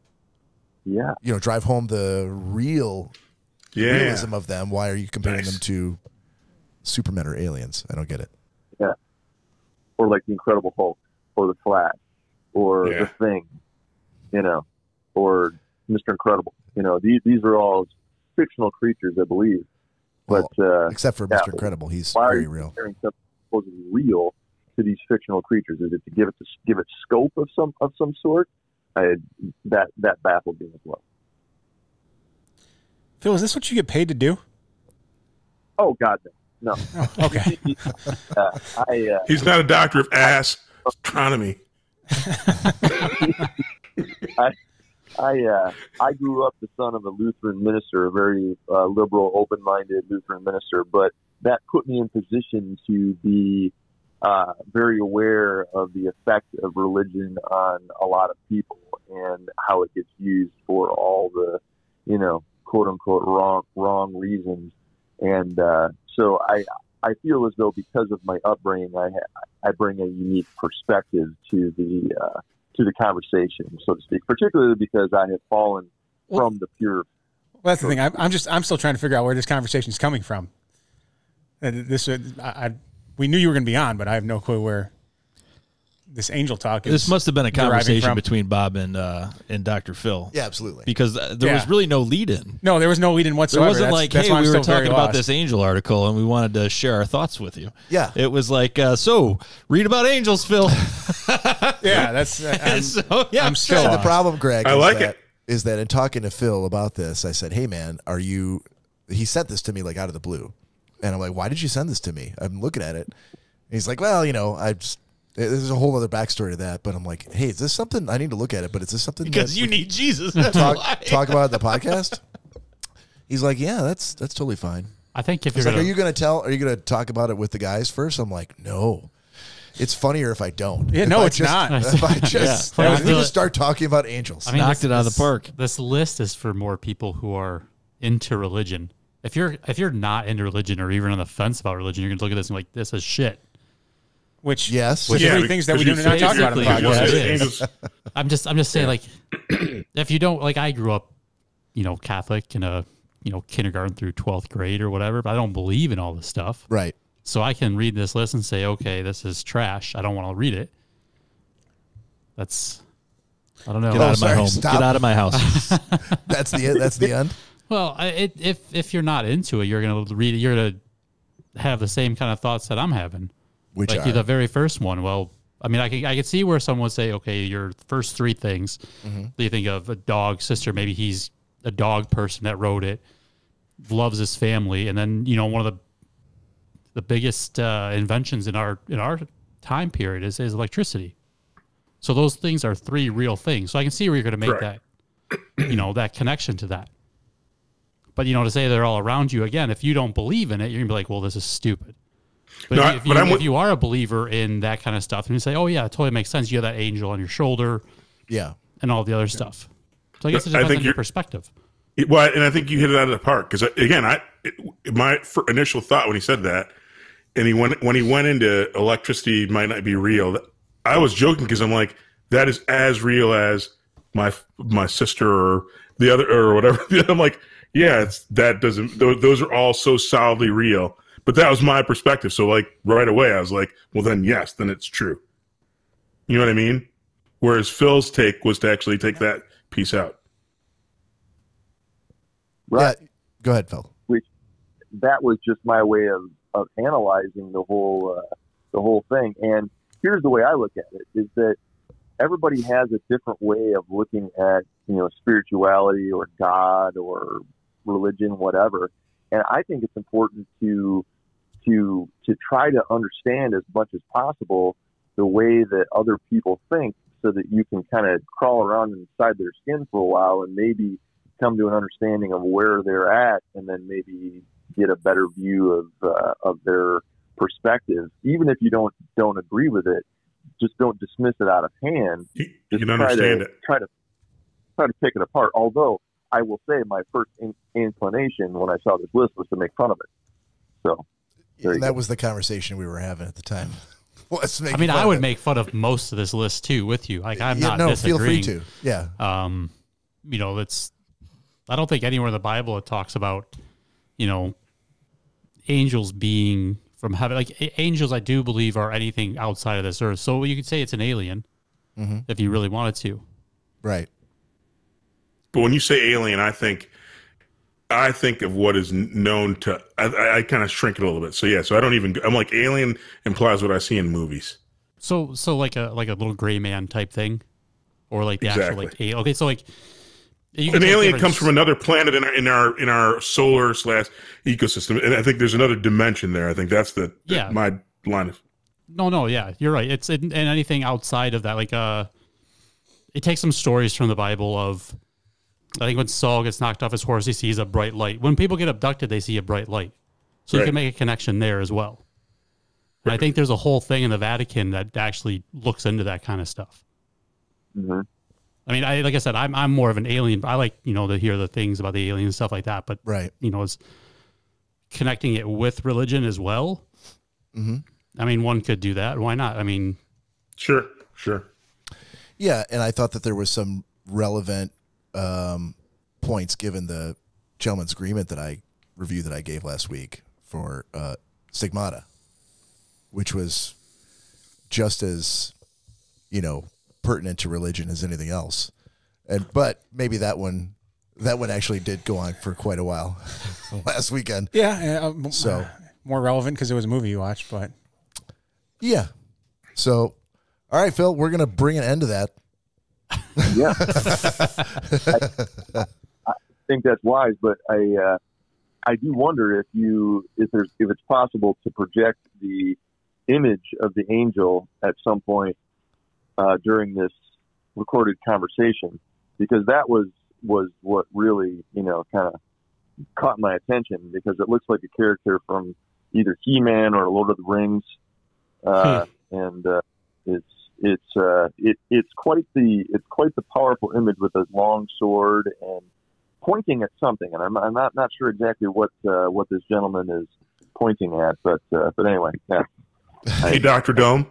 drive home the realism of them, why are you comparing them to Supermen or aliens? I don't get it. Yeah. Or like the Incredible Hulk, or the Flash, or the Thing, or Mr. Incredible. These are all fictional creatures, I believe. But except for Mr. Incredible, he's very real. Comparing something supposedly real to these fictional creatures? Is it to give it scope of some sort? That baffled me as well. Phil, is this what you get paid to do? Oh God, no. Oh, okay. He's not a doctor of astronomy. I grew up the son of a Lutheran minister, a very liberal, open-minded Lutheran minister, but that put me in position to be very aware of the effect of religion on a lot of people and how it gets used for all the, quote-unquote wrong reasons. And so I feel as though because of my upbringing, I bring a unique perspective to the conversation, so to speak, particularly because I have fallen from the pure. Well, that's the thing. I'm still trying to figure out where this conversation is coming from. We knew you were going to be on, but I have no clue where this angel talk is. This must have been a conversation between Bob and Dr. Phil. Yeah, absolutely. Because there was really no lead-in. No, there was no lead-in whatsoever. It wasn't like, that's hey, why we I'm were still talking very about lost. this angel article and we wanted to share our thoughts with you. Yeah. It was like, so read about angels, Phil. Yeah, that's. I'm still The lost. problem, Greg, I is that in talking to Phil about this, I said, hey, man, he sent this to me like out of the blue. And I'm like, why did you send this to me? I'm looking at it. And he's like, well, there's a whole other backstory to that. But I'm like, hey, is this something? I need to look at it, but is this something Because you need Jesus. talk about in the podcast? He's like, yeah, that's totally fine. I think if He's you're like, gonna, are you going to talk about it with the guys first? I'm like, no. It's funnier if I don't. Yeah, it's not. If I just, Yeah. we just start talking about angels. I mean, knocked it out of the park. This list is for more people who are into religion. If you're not into religion or even on the fence about religion, you're going to look at this and be like, this is shit. Which yes, which three things that we do not talk about in the podcast. I'm just saying, like, if you don't, like, I grew up, Catholic in a, kindergarten through 12th grade or whatever, but I don't believe in all this stuff. right. So I can read this list and say, okay, this is trash. I don't want to read it. I don't know. Get out of my home. Stop. Get out of my house. That's the end. Well, if you're not into it, you're going to read it. You're going to have the same kind of thoughts that I'm having. Which like are? the very first one. Well, I mean, I could see where someone would say, okay, your first three things. You think of a dog, sister. Maybe he's a dog person that wrote it, loves his family, and then one of the biggest inventions in our time period is electricity. So those things are three real things. So I can see where you're going to make that, that connection to that. But to say they're all around you again, if you don't believe in it, you're gonna be like, well, this is stupid. But if you are a believer in that kind of stuff, and you say, oh yeah, it totally makes sense. You have that angel on your shoulder, and all the other stuff. So I guess it depends on your perspective. Well, and I think you hit it out of the park because again, my initial thought when he said that, and when he went into electricity might not be real, I was joking because I'm like, that is as real as my sister or the other or whatever. I'm like, yeah, those are all so solidly real. But that was my perspective. So like right away, I was like, well, then yes, then it's true. You know what I mean? Whereas Phil's take was to actually take that piece out. Right. Yeah. Go ahead, Phil. That was just my way of analyzing the whole thing. And here's the way I look at it: is that everybody has a different way of looking at spirituality or God or religion, whatever. And I think it's important to try to understand as much as possible the way that other people think, so that you can kind of crawl around inside their skin for a while and maybe come to an understanding of where they're at, and then maybe get a better view of their perspective. Even if you don't agree with it, just don't dismiss it out of hand. You can understand it. Try to pick it apart. Although I will say my first inclination when I saw this list was to make fun of it. So that was the conversation we were having at the time. I mean, I would make fun of most of this list too with you. Like, I'm not disagreeing. Feel free to. Yeah. You know, I don't think anywhere in the Bible it talks about, you know, angels being from heaven. Like, angels, I do believe, are anything outside of this earth. So you could say it's an alien if you really wanted to. Right. But when you say alien, I think of what is known to. I kind of shrink it a little bit. So yeah. So I don't even. I'm like, alien implies what I see in movies. So like a little gray man type thing, or like the actual like. Okay, so like. An alien comes from another planet in our solar / ecosystem, and I think there's another dimension there. I think that's my line of. No, yeah, you're right. It's and anything outside of that, like it takes some stories from the Bible of. I think when Saul gets knocked off his horse, he sees a bright light. When people get abducted, they see a bright light. So you can make a connection there as well. And I think there's a whole thing in the Vatican that actually looks into that kind of stuff. Mm-hmm. I mean, like I said, I'm more of an alien. I like, you know, to hear the things about the aliens and stuff like that. But, you know, it's connecting it with religion as well. Mm-hmm. I mean, one could do that. Why not? I mean. Sure. Yeah, and I thought that there was some relevant points given the gentleman's agreement that I gave last week for Stigmata, which was just as, you know, pertinent to religion as anything else. But maybe that one actually did go on for quite a while last weekend. Yeah, so more relevant because it was a movie you watched, but yeah. So, all right, Phil, we're gonna bring an end to that. Yeah, I think that's wise, but I do wonder if it's possible to project the image of the angel at some point during this recorded conversation, because that was what really, you know, kind of caught my attention, because it looks like a character from either He-Man or Lord of the Rings, and it's quite the powerful image with a long sword and pointing at something, and I'm not sure exactly what this gentleman is pointing at, but anyway, yeah. Hey, Dr. Dome.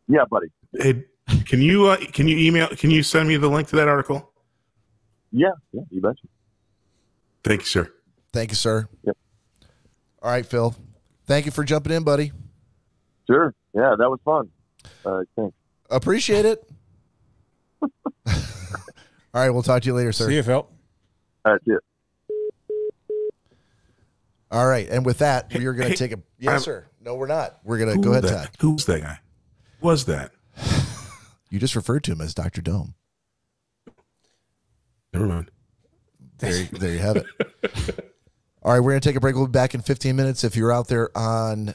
Yeah, buddy. Hey, can you send me the link to that article? Yeah, you betcha. Thank you, sir. Thank you, sir. Yep. All right, Phil. Thank you for jumping in, buddy. Sure. Yeah, that was fun. Thanks. Appreciate it. All right, we'll talk to you later, sir. See you, Phil. All right, see you. All right, and with that, we are going to take a... Yes, sir. No, we're not. We're going to... Go ahead, Todd. Who's that guy? Was that? You just referred to him as Dr. Dome. Never mind. There you have it. All right, we're going to take a break. We'll be back in 15 minutes. If you're out there on...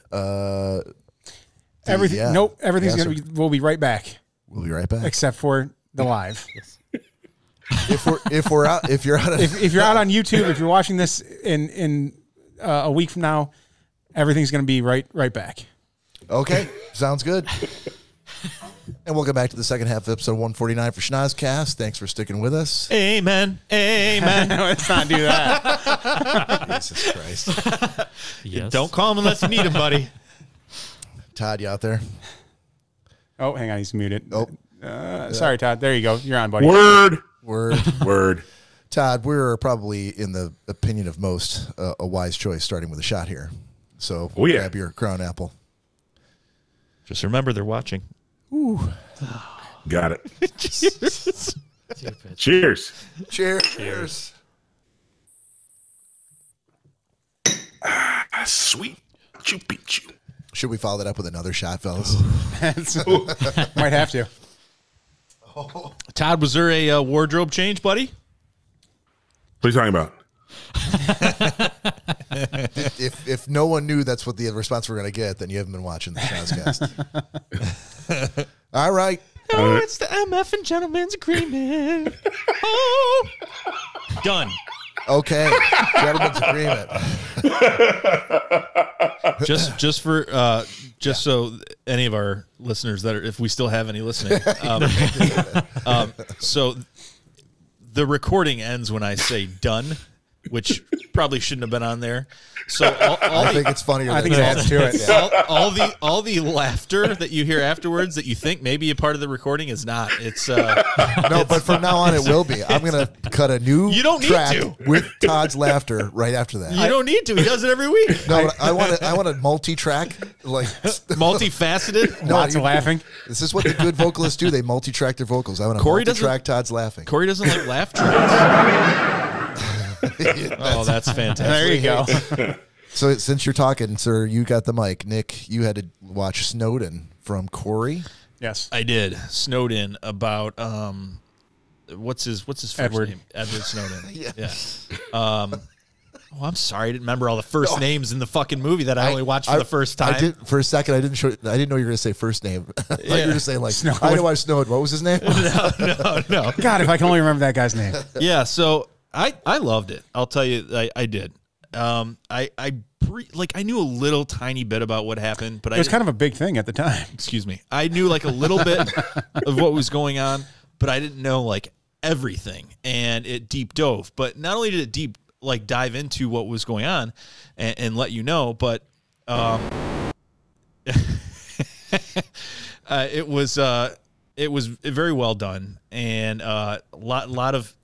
everything's going to be... We'll be right back. We'll be right back. Except for the live. If you're out on YouTube, if you're watching this in a week from now, everything's going to be right back. Okay, sounds good. And we'll get back to the second half of episode 149 for Schnozzcast. Thanks for sticking with us. Amen. Amen. Let's not do that. Jesus Christ. Yes. Don't call him unless you need him, buddy. Todd, you out there? Oh, hang on, he's muted. Oh, sorry, Todd. There you go. You're on, buddy. Word. Todd, we're probably, in the opinion of most, a wise choice starting with a shot here. So grab your crown apple. Just remember they're watching. Ooh. Got it. Cheers. Cheers. Sweet. Choo-pee-choo. Should we follow that up with another shot, fellas? Might have to. Todd, was there a wardrobe change, buddy? What are you talking about? If no one knew that's what the response we're going to get, then you haven't been watching the Schnozzcast. All right. Oh, it's the MF and Gentleman's Agreement. Oh. Done. Okay. Gentleman's Agreement. Just for so any of our listeners that are, if we still have any listening, so the recording ends when I say done, which probably shouldn't have been on there. So I think it's funnier. I think it adds to it. Yeah. All the laughter that you hear afterwards that you think may be a part of the recording is not. It's no, but from now on it will be. I'm gonna cut a new track with Todd's laughter right after that. You don't need to. He does it every week. No, I want a multi-track, like multifaceted. No, Lots of laughing. This is what the good vocalists do. They multi-track their vocals. I want to multi-track Todd's laughing. Corey doesn't like laugh tracks. Oh, that's fantastic. There you go. So since you're talking, sir, you got the mic. Nick, you had to watch Snowden from Cory. Yes, I did. Snowden about what's his first name? Edward Snowden. Yeah. Oh, I'm sorry, I didn't remember all the first names in the fucking movie that I only watched for the first time. I did for a second. I didn't know you were going to say first name. I thought you were going to say like Snowden. I know I Snowden. What was his name? No. God, if I can only remember that guy's name. Yeah. So I loved it. I'll tell you, I did. I knew a little tiny bit about what happened, but it was kind of a big thing at the time. Excuse me. I knew like a little bit of what was going on, but I didn't know like everything. And it deep dove. But not only did it dive into what was going on and let you know, but it was very well done, and a lot of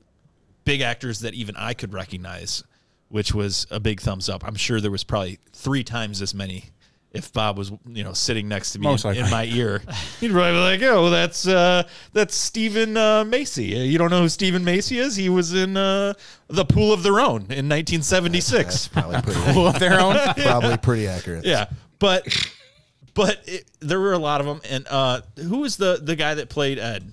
big actors that even I could recognize, which was a big thumbs up. I'm sure there was probably 3 times as many if Bob was, sitting next to me in my ear. He'd probably be like, "Oh, that's Stephen Macy. You don't know who Stephen Macy is? He was in The Pool of Their Own in 1976. That's probably pretty Pool of Their Own. Probably pretty accurate. Yeah, but there were a lot of them. And who was the guy that played Ed?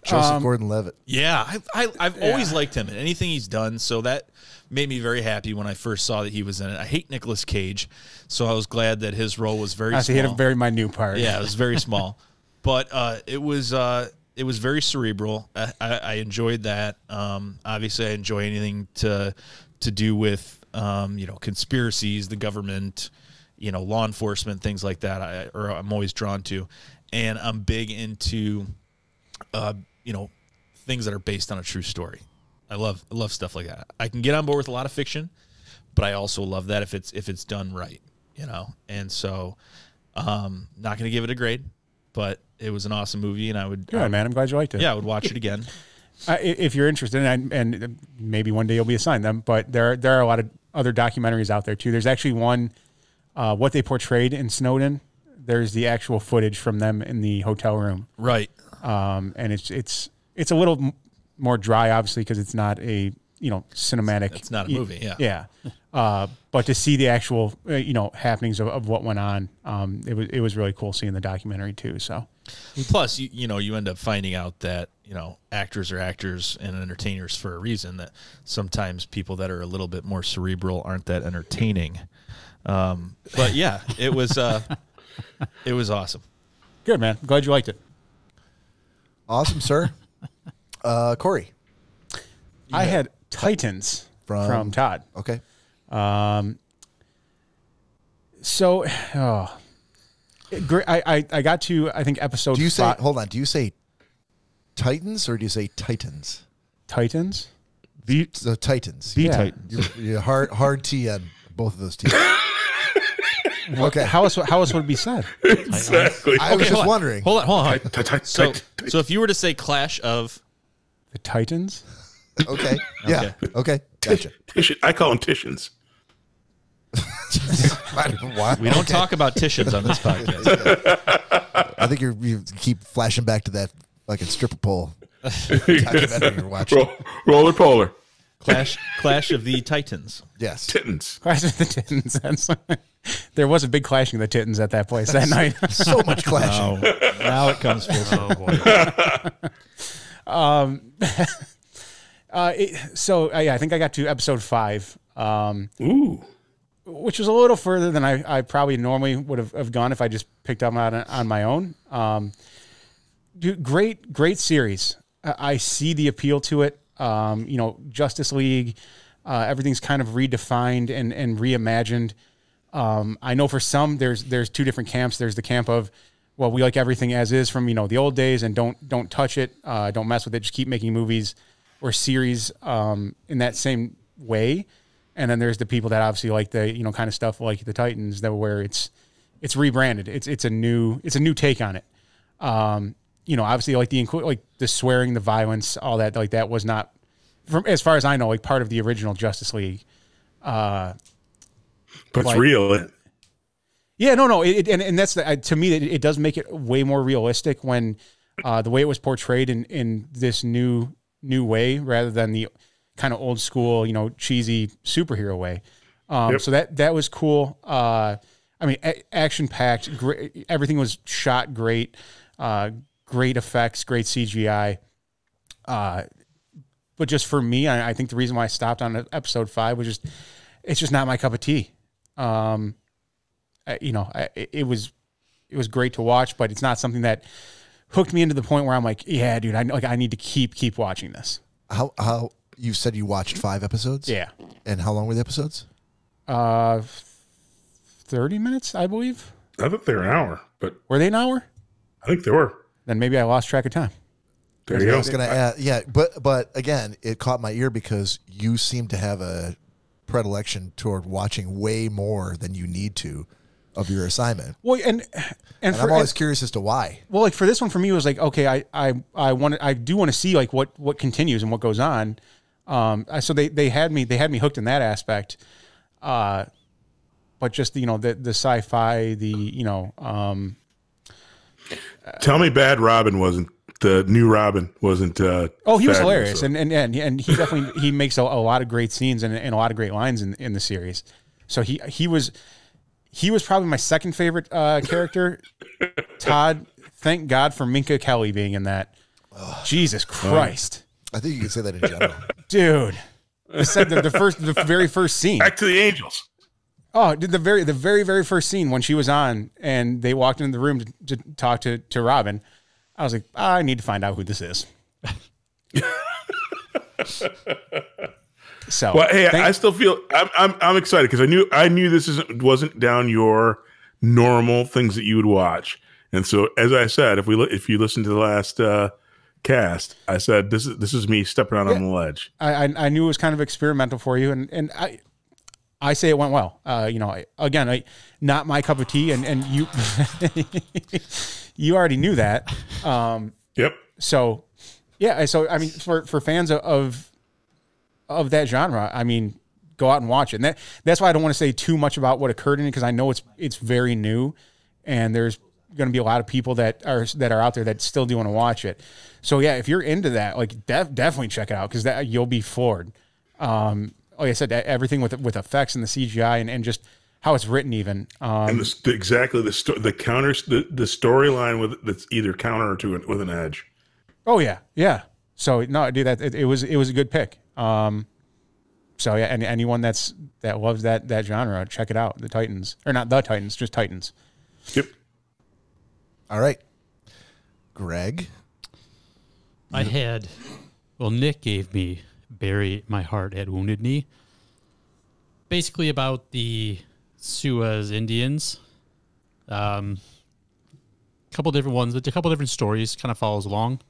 Joseph Gordon-Levitt. Yeah, I've always liked him and anything he's done. So that made me very happy when I first saw that he was in it. I hate Nicolas Cage, so I was glad that his role was very small. He had a very minute part. Yeah, it was very small. But it was very cerebral. I enjoyed that. Obviously, I enjoy anything to do with conspiracies, the government, law enforcement, things like that. I'm always drawn to, and I'm big into things that are based on a true story. I love stuff like that. I can get on board with a lot of fiction, but I also love that if it's done right, And so, not going to give it a grade, but it was an awesome movie, and I would. Good, man. I'm glad you liked it. Yeah, I would watch it again. If you're interested, and maybe one day you'll be assigned them, but there are a lot of other documentaries out there too. There's actually one, what they portrayed in Snowden. There's the actual footage from them in the hotel room, right? And it's a little more dry, obviously, because it's not a cinematic. It's not a movie, yeah. But to see the actual happenings of what went on, it was really cool seeing the documentary too. So, plus you end up finding out that actors are actors and entertainers for a reason. That sometimes people that are a little bit more cerebral aren't that entertaining. But yeah, it was awesome. Good, man. I'm glad you liked it. Awesome, sir. Cory. I had Titans from Todd. Okay. So, I got to, I think, episode 5. Hold on. Do you say Titans or do you say Titans? Titans? The Titans. Titans. You're hard T on both of those T's. Okay. How else would it be said? Exactly. I was just wondering. Hold on. So if you were to say Clash of the Titans? Okay. Yeah. Okay. Gotcha. I call them Titians. We don't talk about Titians on this podcast. I think you keep flashing back to that fucking stripper pole documentary you're watching. Roller polar. Clash of the Titans. Yes. Titans. Clash of the Titans. There was a big clashing of the Titans at that place that night. So much clashing. Now it comes full circle. I think I got to episode 5. Ooh. Which was a little further than I probably normally would have gone if I just picked up on my own. Great series. I see the appeal to it. Justice League, Everything's kind of redefined and reimagined. I know for some there's two different camps. There's the camp of, well, we like everything as is from the old days and don't touch it, don't mess with it, just keep making movies or series in that same way. And then there's the people that obviously like the kind of stuff like the Titans, that where it's rebranded. It's a new take on it. Obviously like the swearing, the violence, all that, like that was not, from as far as I know, like part of the original Justice League. But it's real. Yeah, no, and that's to me it does make it way more realistic when the way it was portrayed in this new way rather than the kind of old school, cheesy superhero way. So that was cool. Action packed. Great, everything was shot great. Great effects, great CGI. But just for me, I think the reason why I stopped on episode 5 was it's just not my cup of tea. It was great to watch, but it's not something that hooked me into the point where I'm like, yeah, dude, I need to keep watching this. How you said you watched 5 episodes? Yeah. And how long were the episodes? 30 minutes, I believe. I thought they were an hour, but were they an hour? I think they were. Then maybe I lost track of time. There you go. I was gonna add, yeah, but again, it caught my ear because you seem to have a predilection toward watching way more than you need to of your assignment. Well, and I'm always curious as to why. Well, like for this one, for me, it was like, okay, I do want to see like what continues and what goes on. So they had me hooked in that aspect. But just the sci-fi, tell me, Bad Robin wasn't. The new Robin wasn't. He was hilarious, so. and he definitely makes a lot of great scenes and a lot of great lines in the series. So he was probably my second favorite character. Todd, thank God for Minka Kelly being in that. Oh, Jesus Christ! I think you could say that in general, dude. I said the very first scene. Back to the Angels. Oh, the very first scene when she was on and they walked into the room to talk to Robin. I was like, I need to find out who this is. So, well, hey, I still feel I'm excited because I knew this wasn't down your normal things that you would watch, and so as I said, if you listen to the last cast, I said this is me stepping out on the ledge. I knew it was kind of experimental for you, and I say it went well. Not my cup of tea, and you you already knew that. Yep. So, yeah. So I mean, for fans of that genre, I mean, go out and watch it. And that's why I don't want to say too much about what occurred in it because I know it's very new, and there's going to be a lot of people that are out there that still do want to watch it. So yeah, if you're into that, like definitely check it out because you'll be floored. Like I said, everything with effects and the CGI and just how it's written, even and the storyline that's either counter or with an edge. Oh yeah. So no, dude, it was a good pick. So yeah, and anyone that loves that genre, check it out. The Titans, or not the Titans, just Titans. Yep. All right, Greg. Nick gave me Bury My Heart at Wounded Knee. Basically about the Suez Indians. Couple different ones, a couple different stories, kind of follows along.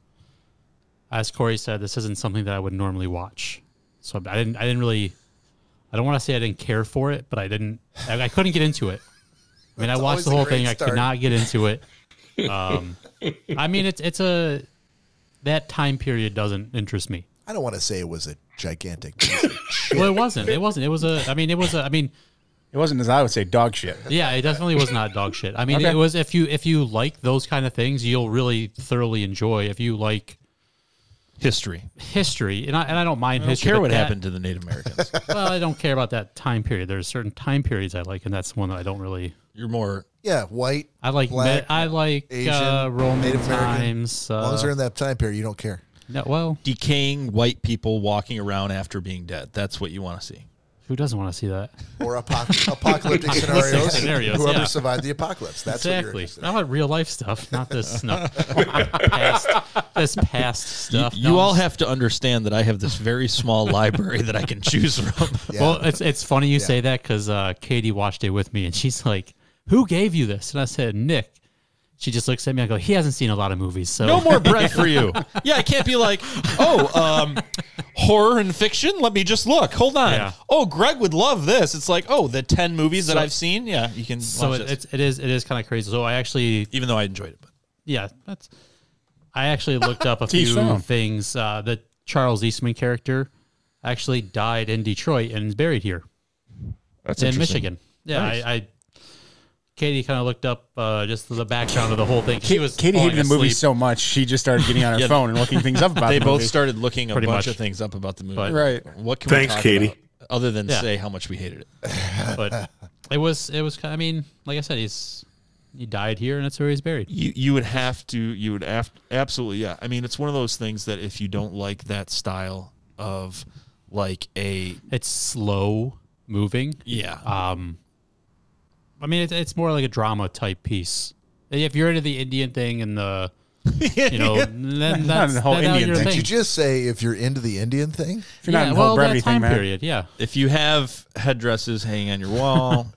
As Cory said, this isn't something that I would normally watch. So I don't want to say I didn't care for it, but I couldn't get into it. I mean, I watched the whole thing. I could not get into it. I mean, that time period doesn't interest me. I don't want to say it was a gigantic. Well, it wasn't. It wasn't. It wasn't, as I would say, dog shit. Yeah, it definitely was not dog shit. I mean, okay. It was, if you like those kind of things, you'll really thoroughly enjoy. If you like history, and I don't mind history. I don't care what happened to the Native Americans. Well, I don't care about that time period. There's certain time periods I like, and that's one that I don't really. You're more white. I like black, Asian, Roman Native times. As long as they're in that time period, you don't care. No, well, decaying white people walking around after being dead. That's what you want to see. Who doesn't want to see that? Or apocalyptic scenarios. Whoever yeah. survived the apocalypse. That's exactly. what you're I want real life stuff, not this past stuff. You all have to understand that I have this very small library that I can choose from. Yeah. Well, it's funny you say that because Katie watched it with me, and she's like, "Who gave you this?" And I said, "Nick." She just looks at me. I go, "He hasn't seen a lot of movies, so no more bread for you." Yeah, I can't be like, horror and fiction. Let me just look. Hold on. Yeah. Oh, Greg would love this. It's like, the 10 movies that I've seen. Yeah, you can. So watch it is kind of crazy. So I actually, even though I enjoyed it, but yeah, I actually looked up a few things. The Charles Eastman character actually died in Detroit and is buried here. That's in Michigan. Yeah, nice. Katie kind of looked up just the background of the whole thing. Katie hated the movie so much, she just started getting on her phone and looking things up about the movie. They both movie. started looking a bunch of things up about the movie. But, right. What can Thanks, we talk Katie. about other than say how much we hated it? But it was kind of, I mean, like I said, he died here and that's where he's buried. You would have to, absolutely, yeah. I mean, it's one of those things that if you don't like that style of it's slow moving. Yeah. I mean, it's more like a drama type piece. If you're into the Indian thing and the, then that's the whole Indian thing. Did you just say if you're into the Indian thing? If you're not in the whole brevity time thing, period, yeah. If you have headdresses hanging on your wall,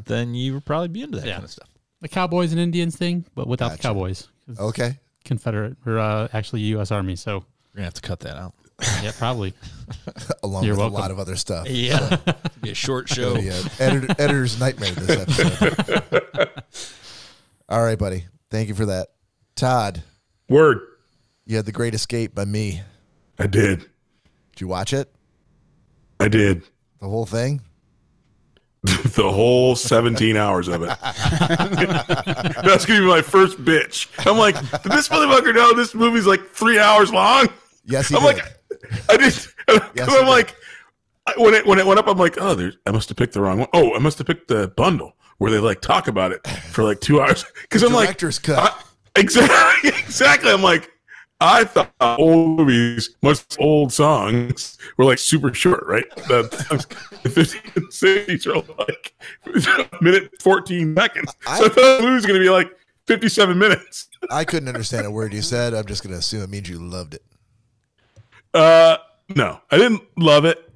then you would probably be into that kind of stuff. The Cowboys and Indians thing, but without the Cowboys. Okay. Confederate, or actually U.S. Army, so. We're going to have to cut that out. Yeah, probably. Along with a lot of other stuff. Yeah. It'd be a short show. Editor's nightmare this episode. All right, buddy. Thank you for that. Todd. Word. You had The Great Escape by me. I did. Did you watch it? I did. The whole thing? The whole 17 hours of it. That's going to be my first bitch. I'm like, did this motherfucker know this movie's like 3 hours long? Yes, he I'm did. like, I did. Yes, I'm like, when it went up, I'm like, I must have picked the wrong one. Oh, I must have picked the bundle where they talk about it for 2 hours. Because I'm like, director's cut. Exactly. I'm like, I thought old movies, much old songs, were super short, right? The 50s and 60s are a minute 14 seconds. So I thought the movie was going to be 57 minutes. I couldn't understand a word you said. I'm just going to assume it means you loved it. No, I didn't love it,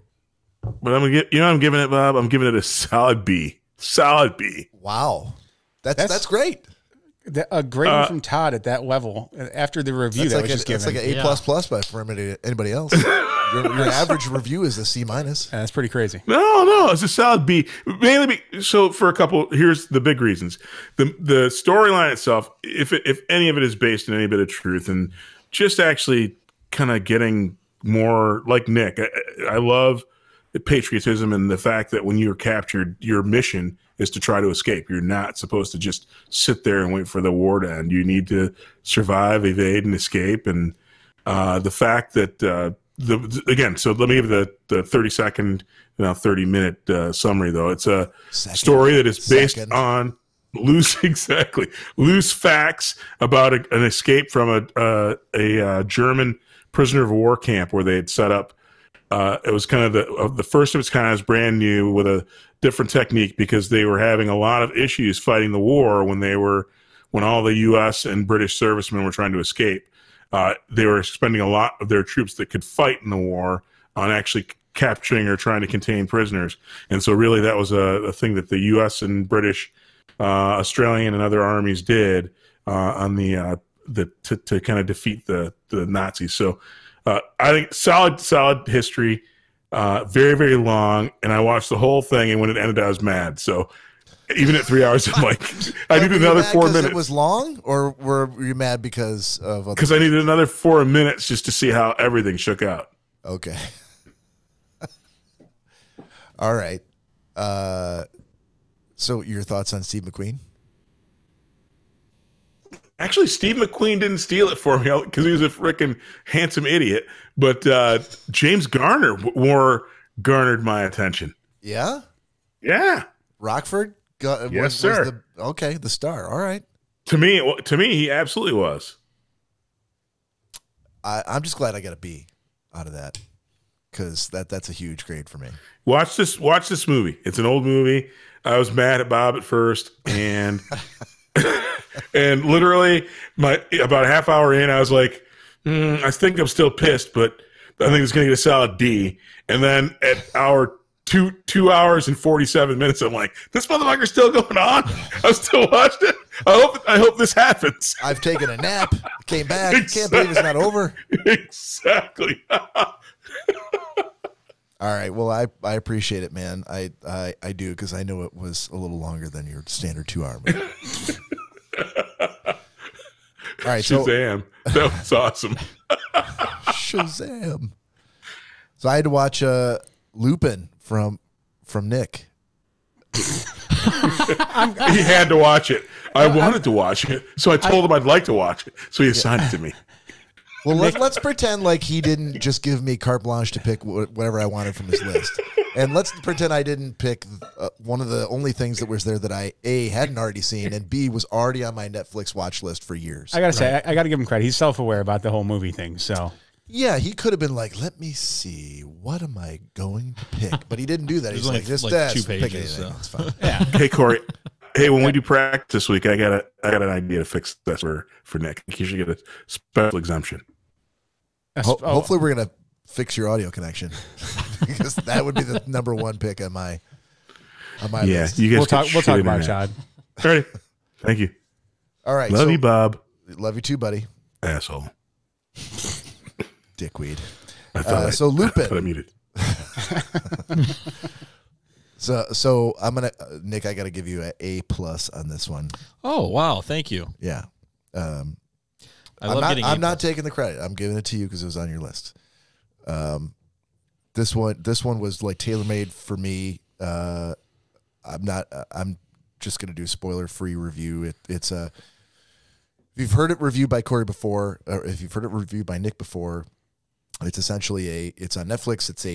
but I'm giving it, Bob. I'm giving it a solid B. Solid B. Wow, that's great. A grade one from Todd at that level after the review that was just given. It's like an A++ for anybody else. Your average review is a C-. That's pretty crazy. No, it's a solid B. Mainly, so for a couple, here's the big reasons. The storyline itself, if any of it is based in any bit of truth, and just actually kind of getting more like Nick. I love the patriotism and the fact that when you're captured, your mission is to try to escape. You're not supposed to just sit there and wait for the war to end. You need to survive, evade, and escape. And the fact that again, so let me give the 30-second, 30-minute summary. Though it's a story that is based on loose facts about an escape from a German prisoner of war camp where they had set up. It was kind of the first of its kind. It was brand new with a different technique because they were having a lot of issues fighting the war when all the U.S. and British servicemen were trying to escape. They were spending a lot of their troops that could fight in the war on actually capturing or trying to contain prisoners. And so really that was a thing that the U.S. and British, Australian and other armies did on to kind of defeat the Nazis. So I think solid history, very, very long. And I watched the whole thing, and when it ended, I was mad. So even at 3 hours, I'm like, I needed another 4 minutes. It was long, or were you mad because of? Because I needed another 4 minutes just to see how everything shook out. Okay. All right. So your thoughts on Steve McQueen? Actually, Steve McQueen didn't steal it for me because he was a freaking handsome idiot. But James Garner garnered my attention. Yeah? Yeah. Rockford? Yes, sir. The star. All right. To me, he absolutely was. I'm just glad I got a B out of that. because that's a huge grade for me. Watch this movie. It's an old movie. I was mad at Bob at first, and and literally about a half hour in, I was like, I think I'm still pissed, but I think it's going to get a solid D. And then at two hours and 47 minutes, I'm like, this motherfucker's still going on. I'm still watching it. I hope this happens. I've taken a nap, came back. Exactly. Can't believe it's not over. Exactly. All right. Well, I appreciate it, man. I do, because I know it was a little longer than your standard 2-hour movie. All right. Shazam. That was awesome. Shazam. So I had to watch Lupin from Nick. He had to watch it. I wanted to watch it, so I told him I'd like to watch it. So he assigned it to me. Well, let's pretend like he didn't just give me carte blanche to pick whatever I wanted from his list. And let's pretend I didn't pick one of the only things that was there that I, A, hadn't already seen, and B, was already on my Netflix watch list for years. I got to say, I got to give him credit. He's self-aware about the whole movie thing, so... Yeah, he could have been like, let me see, what am I going to pick? But he didn't do that. He's like, this like 2 pages. So. It's fine. Yeah. Hey, Cory. Hey, when we do practice this week, I got an idea to fix this for Nick. You should get a special exemption. Hopefully we're going to fix your audio connection, because that would be the number one pick on my list. You guys we'll talk about it, Todd. All right. Thank you. All right. Love you, Bob. Love you too, buddy. Asshole. Dickweed. So Lupin. I thought I muted. So I'm gonna Nick. I got to give you an A+ on this one. Oh wow, thank you. Yeah. I'm not taking the credit. I'm giving it to you because it was on your list. This one was like tailor-made for me. I'm just gonna do a spoiler-free review. It's if you've heard it reviewed by Cory before, or if you've heard it reviewed by Nick before, it's essentially it's on Netflix. It's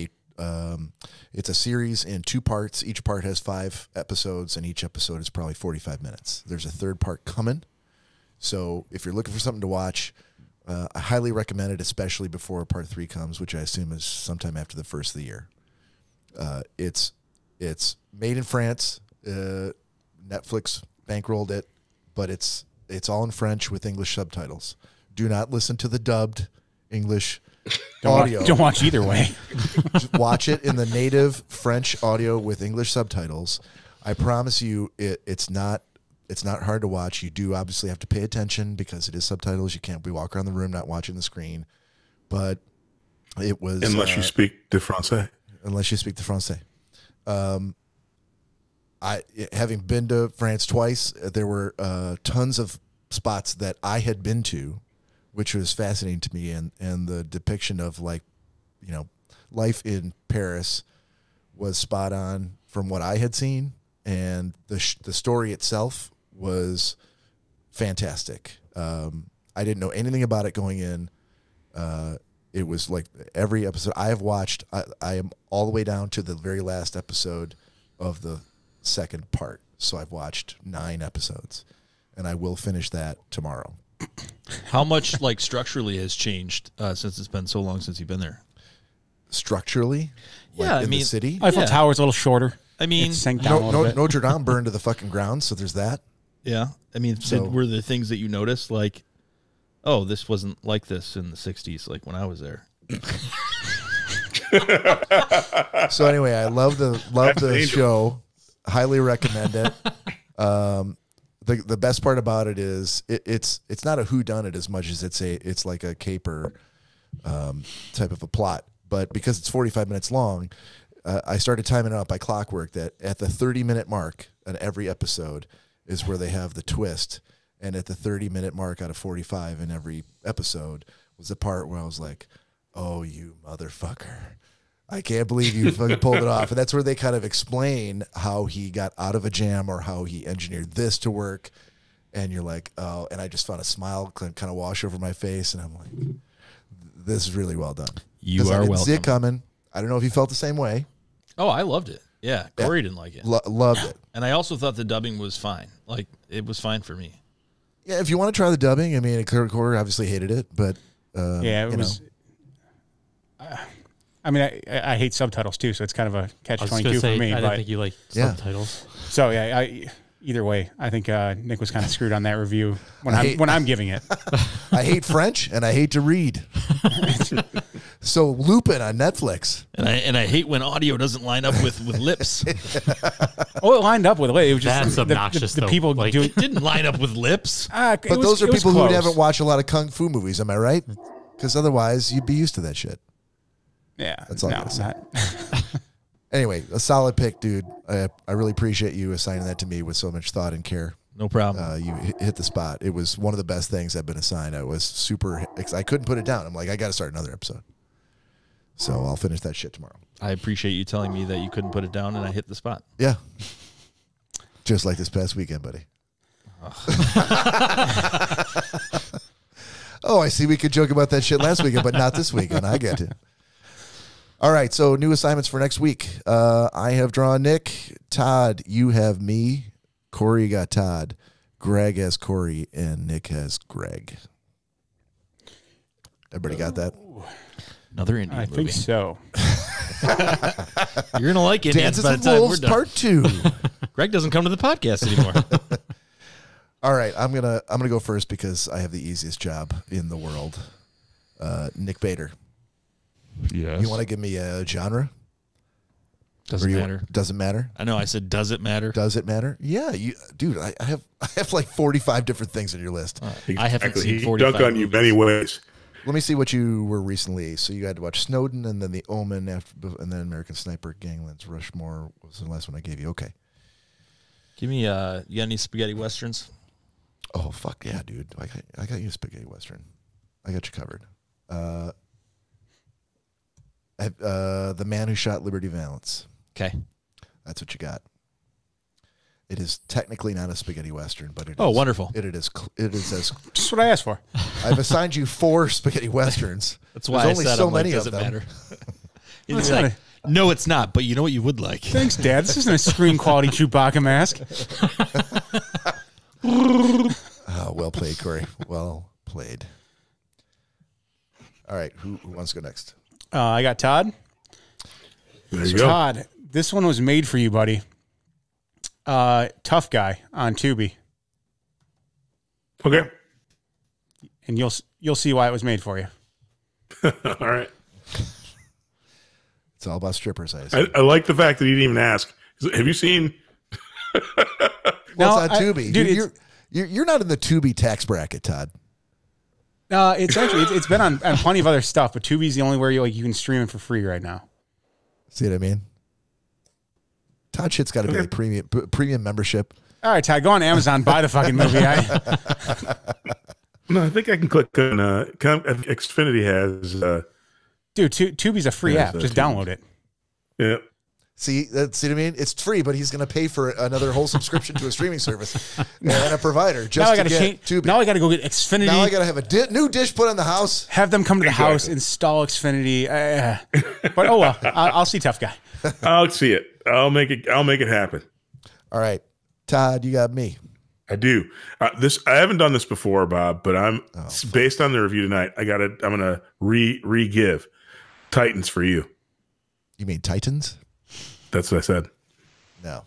a series in 2 parts. Each part has 5 episodes, and each episode is probably 45 minutes. There's a 3rd part coming. So if you're looking for something to watch, I highly recommend it, especially before part 3 comes, which I assume is sometime after the first of the year. It's made in France. Netflix bankrolled it, but it's all in French with English subtitles. Do not listen to the dubbed English audio. Don't watch either way. Just watch it in the native French audio with English subtitles. I promise you, it's not hard to watch. You do obviously have to pay attention because it is subtitles. You can't be walking around the room not watching the screen. But it was unless you speak the Francais. Unless you speak the Francais. Having been to France twice, there were tons of spots that I had been to, which was fascinating to me, and the depiction of life in Paris was spot on from what I had seen, and the story itself was fantastic. I didn't know anything about it going in. It was like every episode I have watched, I am all the way down to the very last episode of the 2nd part. So I've watched 9 episodes, and I will finish that tomorrow. How much structurally has changed since it's been so long since you've been there? Structurally? Yeah, in the city? Eiffel Tower's a little shorter. I mean, sank down a little bit. Notre Dame burned to the fucking ground, so there's that. Yeah. I mean, were there things that you noticed like, oh, this wasn't like this in the 60s, like when I was there? So anyway, I love the show. Highly recommend it. The best part about it is it's not a whodunit as much as it's like a caper type of a plot. But because it's 45 minutes long, I started timing it out by clockwork that at the 30-minute mark on every episode is where they have the twist. And at the 30-minute mark out of 45 in every episode was the part where I was like, oh, you motherfucker. I can't believe you fucking pulled it off. And that's where they kind of explain how he got out of a jam or how he engineered this to work. And you're like, oh, and I just found a smile kind of wash over my face. And I'm like, this is really well done. You are welcome. See it coming. I don't know if you felt the same way. Oh, I loved it. Yeah, Cory didn't like it. Loved it. And I also thought the dubbing was fine. Like, it was fine for me. Yeah, if you want to try the dubbing, I mean, Cory obviously hated it, but it was. I mean, I hate subtitles too, so it's kind of a catch-22 for me. I didn't think you like subtitles. So yeah, either way, I think Nick was kind of screwed on that review when I'm giving it. I hate French and I hate to read. So Lupin on Netflix. And I hate when audio doesn't line up with lips. Oh, it lined up with it. It was just That's obnoxious. The people Like, it didn't line up with lips. But those are people who haven't watched a lot of kung fu movies. Am I right? Because otherwise, you'd be used to that shit. Yeah, that's all. Anyway, a solid pick, dude. I really appreciate you assigning that to me with so much thought and care. No problem. You hit the spot. It was one of the best things I've been assigned. I was super. I couldn't put it down. I'm like, I got to start another episode. So I'll finish that shit tomorrow. I appreciate you telling me that you couldn't put it down, and I hit the spot. Yeah, just like this past weekend, buddy. Oh, I see. We could joke about that shit last weekend, but not this weekend. I get it. All right, so new assignments for next week. I have drawn Nick. Todd, you have me. Cory got Todd. Greg has Cory, and Nick has Greg. Everybody got that? Another Indian movie. I think so. You're going to like it. Dances with Wolves Part 2. Greg doesn't come to the podcast anymore. All right, I'm gonna go first because I have the easiest job in the world. Nick Bader. Yes. You want to give me a genre? Doesn't matter. Doesn't matter? I know. I said, does it matter? Does it matter? Yeah, dude. I have like 45 different things on your list. I haven't seen 45. Dunk on you many ways. Let me see what you were recently. So you had to watch Snowden, and then The Omen, and then American Sniper, Ganglands, Rushmore was the last one I gave you. Okay. Give me. You got any spaghetti westerns? Oh fuck yeah, dude! I got you a spaghetti western. I got you covered. The Man Who Shot Liberty Valance. Okay, that's what you got. It is technically not a spaghetti western, but it is. Oh, wonderful! It is as just what I asked for. I've assigned you 4 spaghetti westerns. That's why There's I only said so I'm many like, of does it them. Matter? Like, no, it's not. But you know what you would like? Thanks, Dad. This isn't a screen quality Chewbacca mask. Oh, well played, Cory. Well played. All right, who wants to go next? I got Todd. There you go. Todd, this one was made for you, buddy. Tough Guy on Tubi. Okay. And you'll see why it was made for you. All right. It's all about strippers, I assume. I like the fact that you didn't even ask. Have you seen? Well, it's on Tubi. Dude, you're not in the Tubi tax bracket, Todd. It's actually it's been on plenty of other stuff, but Tubi's the only where you can stream it for free right now. See what I mean? Todd shit's got to be like premium membership. All right, Todd, go on Amazon, buy the fucking movie. No, I think I can click on Xfinity has. Dude, Tubi's a free app. Just download it. Yeah. See what I mean? It's free, but he's going to pay for another whole subscription to a streaming service and a provider just to get Tubi. Now I got to go get Xfinity. Now I got to have a new dish put in the house. Have them come to the house, install Xfinity. But oh well, I'll see Tough Guy. I'll see it. I'll make it happen. All right, Todd, you got me. I do. I haven't done this before, Bob, but based on the review tonight. I'm gonna re-give Titans for you. You mean Titans? That's what I said. No.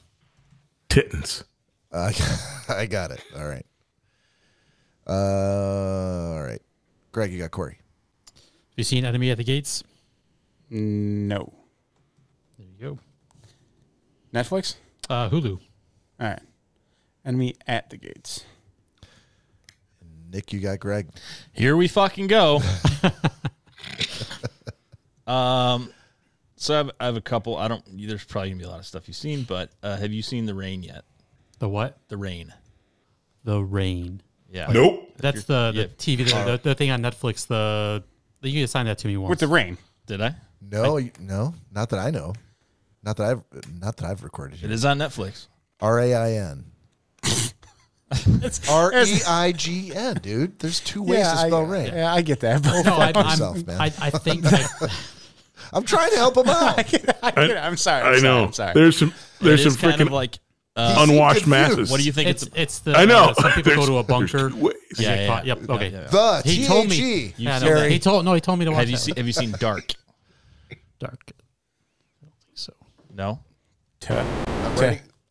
Tittans. I got it. All right. All right. Greg, you got Cory. Have you seen Enemy at the Gates? No. There you go. Netflix? Hulu. All right. Enemy at the Gates. Nick, you got Greg. Here we fucking go. So I have a couple. There's probably gonna be a lot of stuff you've seen, but have you seen The Rain yet? The what? The Rain. The Rain. Yeah. Nope. That's the TV, the thing on Netflix. You assigned that to me once. With The Rain. Did I? No, not that I know. Not that I've recorded. It is on Netflix. RAIN. It's REIGN, dude. There's 2 ways to spell rain. Yeah, I get that. But no, man. I think I'm trying to help him out. I'm sorry. I know. I'm sorry. There's some freaking kind of like unwashed masses. What do you think? It's the. I know. Some people go to a bunker. Yeah. Yep. Okay. The He told me. T-H-E. He told me to watch. Have you seen Dark? Dark. I don't think so. No.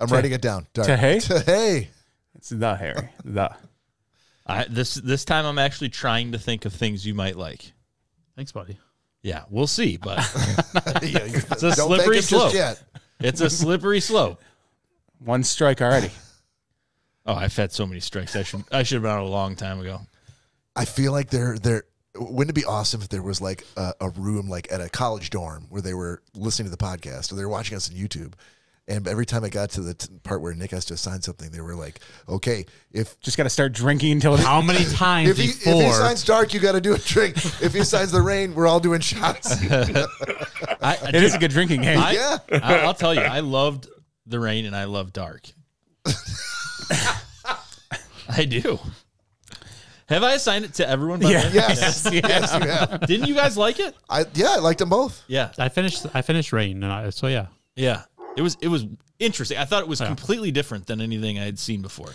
I'm writing it down. Dark. Hey? Hey. It's the Harry. The. This time I'm actually trying to think of things you might like. Thanks, buddy. Yeah, we'll see, but it's a Don't slippery think it slope. just yet. It's a slippery slope. One strike already. Oh, I've had so many strikes. I should have been out a long time ago. I feel like wouldn't it be awesome if there was like a room like at a college dorm where they were listening to the podcast or they were watching us on YouTube, and every time I got to the part where Nick has to assign something, they were like, "Okay, if Just got to start drinking until How many times if he before? signs dark, you got to do a drink. If he signs the rain, we're all doing shots." it is a good drinking game. Yeah. I'll tell you, I loved the rain and I love dark. I do. Have I assigned it to everyone? Yeah. Yes. Yes, you have. Didn't you guys like it? I liked them both. Yeah. I finished Rain, and so yeah. Yeah. It was interesting. I thought it was completely different than anything I had seen before.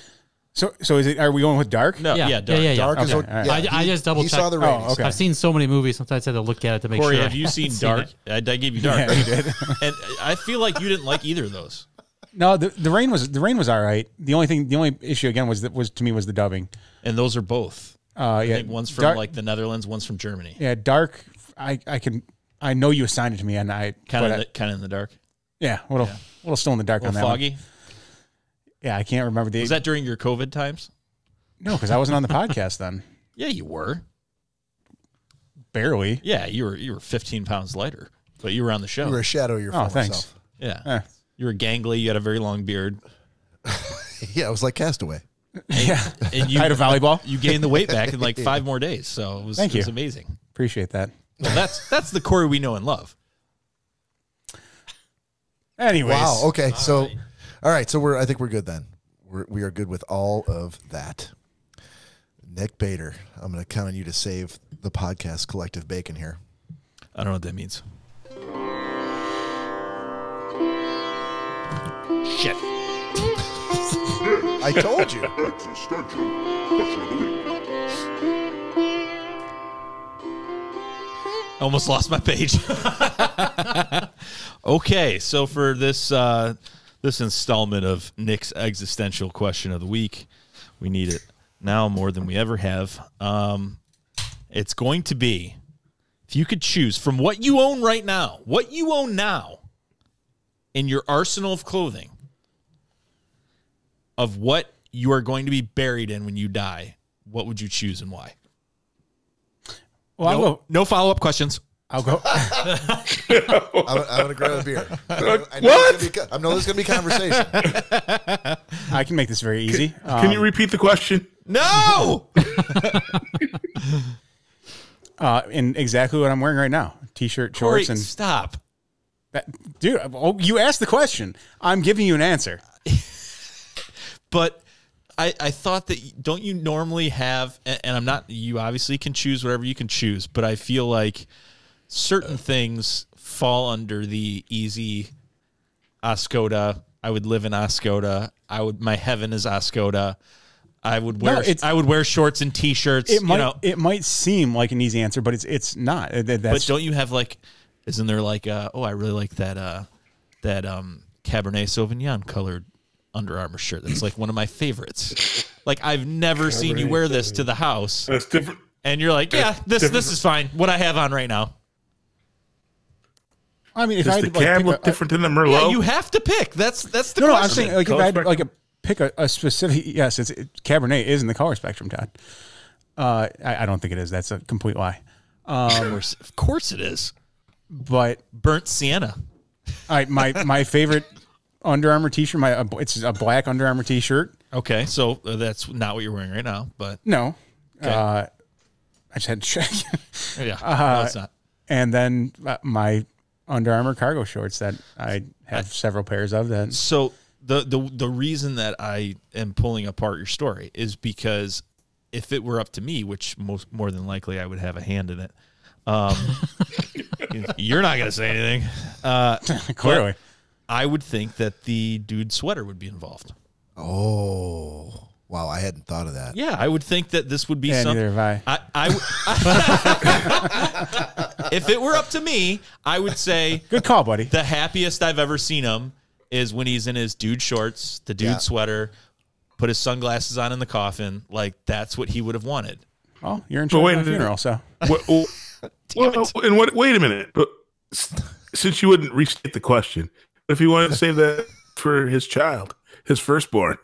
So is it? Are we going with dark? No, Yeah. yeah, dark. Yeah. Dark is Okay, what, all right. yeah, I just double he checked. saw the rain. Oh, okay. I've seen so many movies. Sometimes I had to look at it to make Cory, sure. have you I seen hadn't Dark? it. I gave you Dark. Yeah, you did. And I feel like you didn't like either of those. No, the rain was all right. The only issue again was to me was the dubbing. And those are both. Yeah, I think one's from Dark, like the Netherlands, one's from Germany. yeah, dark. I know you assigned it to me, and Kind of in the dark. yeah, a little still in the dark A on little that foggy. one. Yeah, I can't remember the. Was that during your COVID times? No, because I wasn't on the podcast then. Yeah, you were. Barely. Yeah, you were 15 pounds lighter, but you were on the show. You were a shadow of your former thanks. self. Yeah. Eh. You were gangly. You had a very long beard. Yeah, it was like Castaway. Yeah, And you I had a volleyball. You gained the weight back in like 5 more days. So it was, Thank it was you. amazing. Appreciate that. Well, that's the Cory we know and love. Anyways, Wow. Okay. So, all right. So I think we're good then. We are good with all of that. Nick Bader, I'm going to count on you to save the podcast collective bacon here. I don't know what that means. Shit. I told you. Almost lost my page. Okay, so for this this installment of Nick's existential question of the week, we need it now more than we ever have. It's going to be, if you could choose from what you own right now, in your arsenal of clothing, of what you are going to be buried in when you die, what would you choose and why? well, No follow-up questions. I'll go. I'm going to grab a beer. I know there's going to be conversation. I can make this very easy. Can you repeat the question? No! In exactly what I'm wearing right now: t-shirt, Cory, shorts, and stop. dude. Oh, you asked the question. I'm giving you an answer. But I thought that, don't you normally have, and I'm not, you obviously can choose whatever you can choose, but I feel like certain things fall under the easy Oscoda. I would live in Oscoda. My heaven is Oscoda. I would wear shorts and t-shirts. It might seem like an easy answer, but it's not. That's, but don't you have like, isn't there like I really like that Cabernet Sauvignon colored Under Armour shirt. That's like one of my favorites. Like, I've never seen you wear this to the house. That's different. And you're like, yeah, this is fine. What I have on right now. I mean, if Does I the had to, cab pick look different than the Merlot? Yeah, you have to pick. That's the no, question. I'm saying like if Color I had to, spectrum? pick a specific. Yes, Cabernet is in the color spectrum, Todd. I don't think it is. That's a complete lie. Of course it is. But Burnt sienna. my favorite Under Armour t-shirt. It's a black Under Armour t-shirt. Okay, so that's not what you're wearing right now, but No, Okay. I just had to check. yeah, no, it's not. And then my Under Armour cargo shorts that I have several pairs of. That So the reason that I am pulling apart your story is because if it were up to me, which more than likely I would have a hand in it, you're not going to say anything. clearly. I would think that the dude sweater would be involved. Oh. Wow, I hadn't thought of that. Yeah, I would think that this would be something. Neither have I. If it were up to me, I would say Good call, buddy. the happiest I've ever seen him is when he's in his dude shorts, the dude sweater, put his sunglasses on in the coffin. Like, that's what he would have wanted. Oh, you're in charge of my funeral, so. Wait a minute. But since you wouldn't restate the question, if he wanted to save that for his child, his firstborn.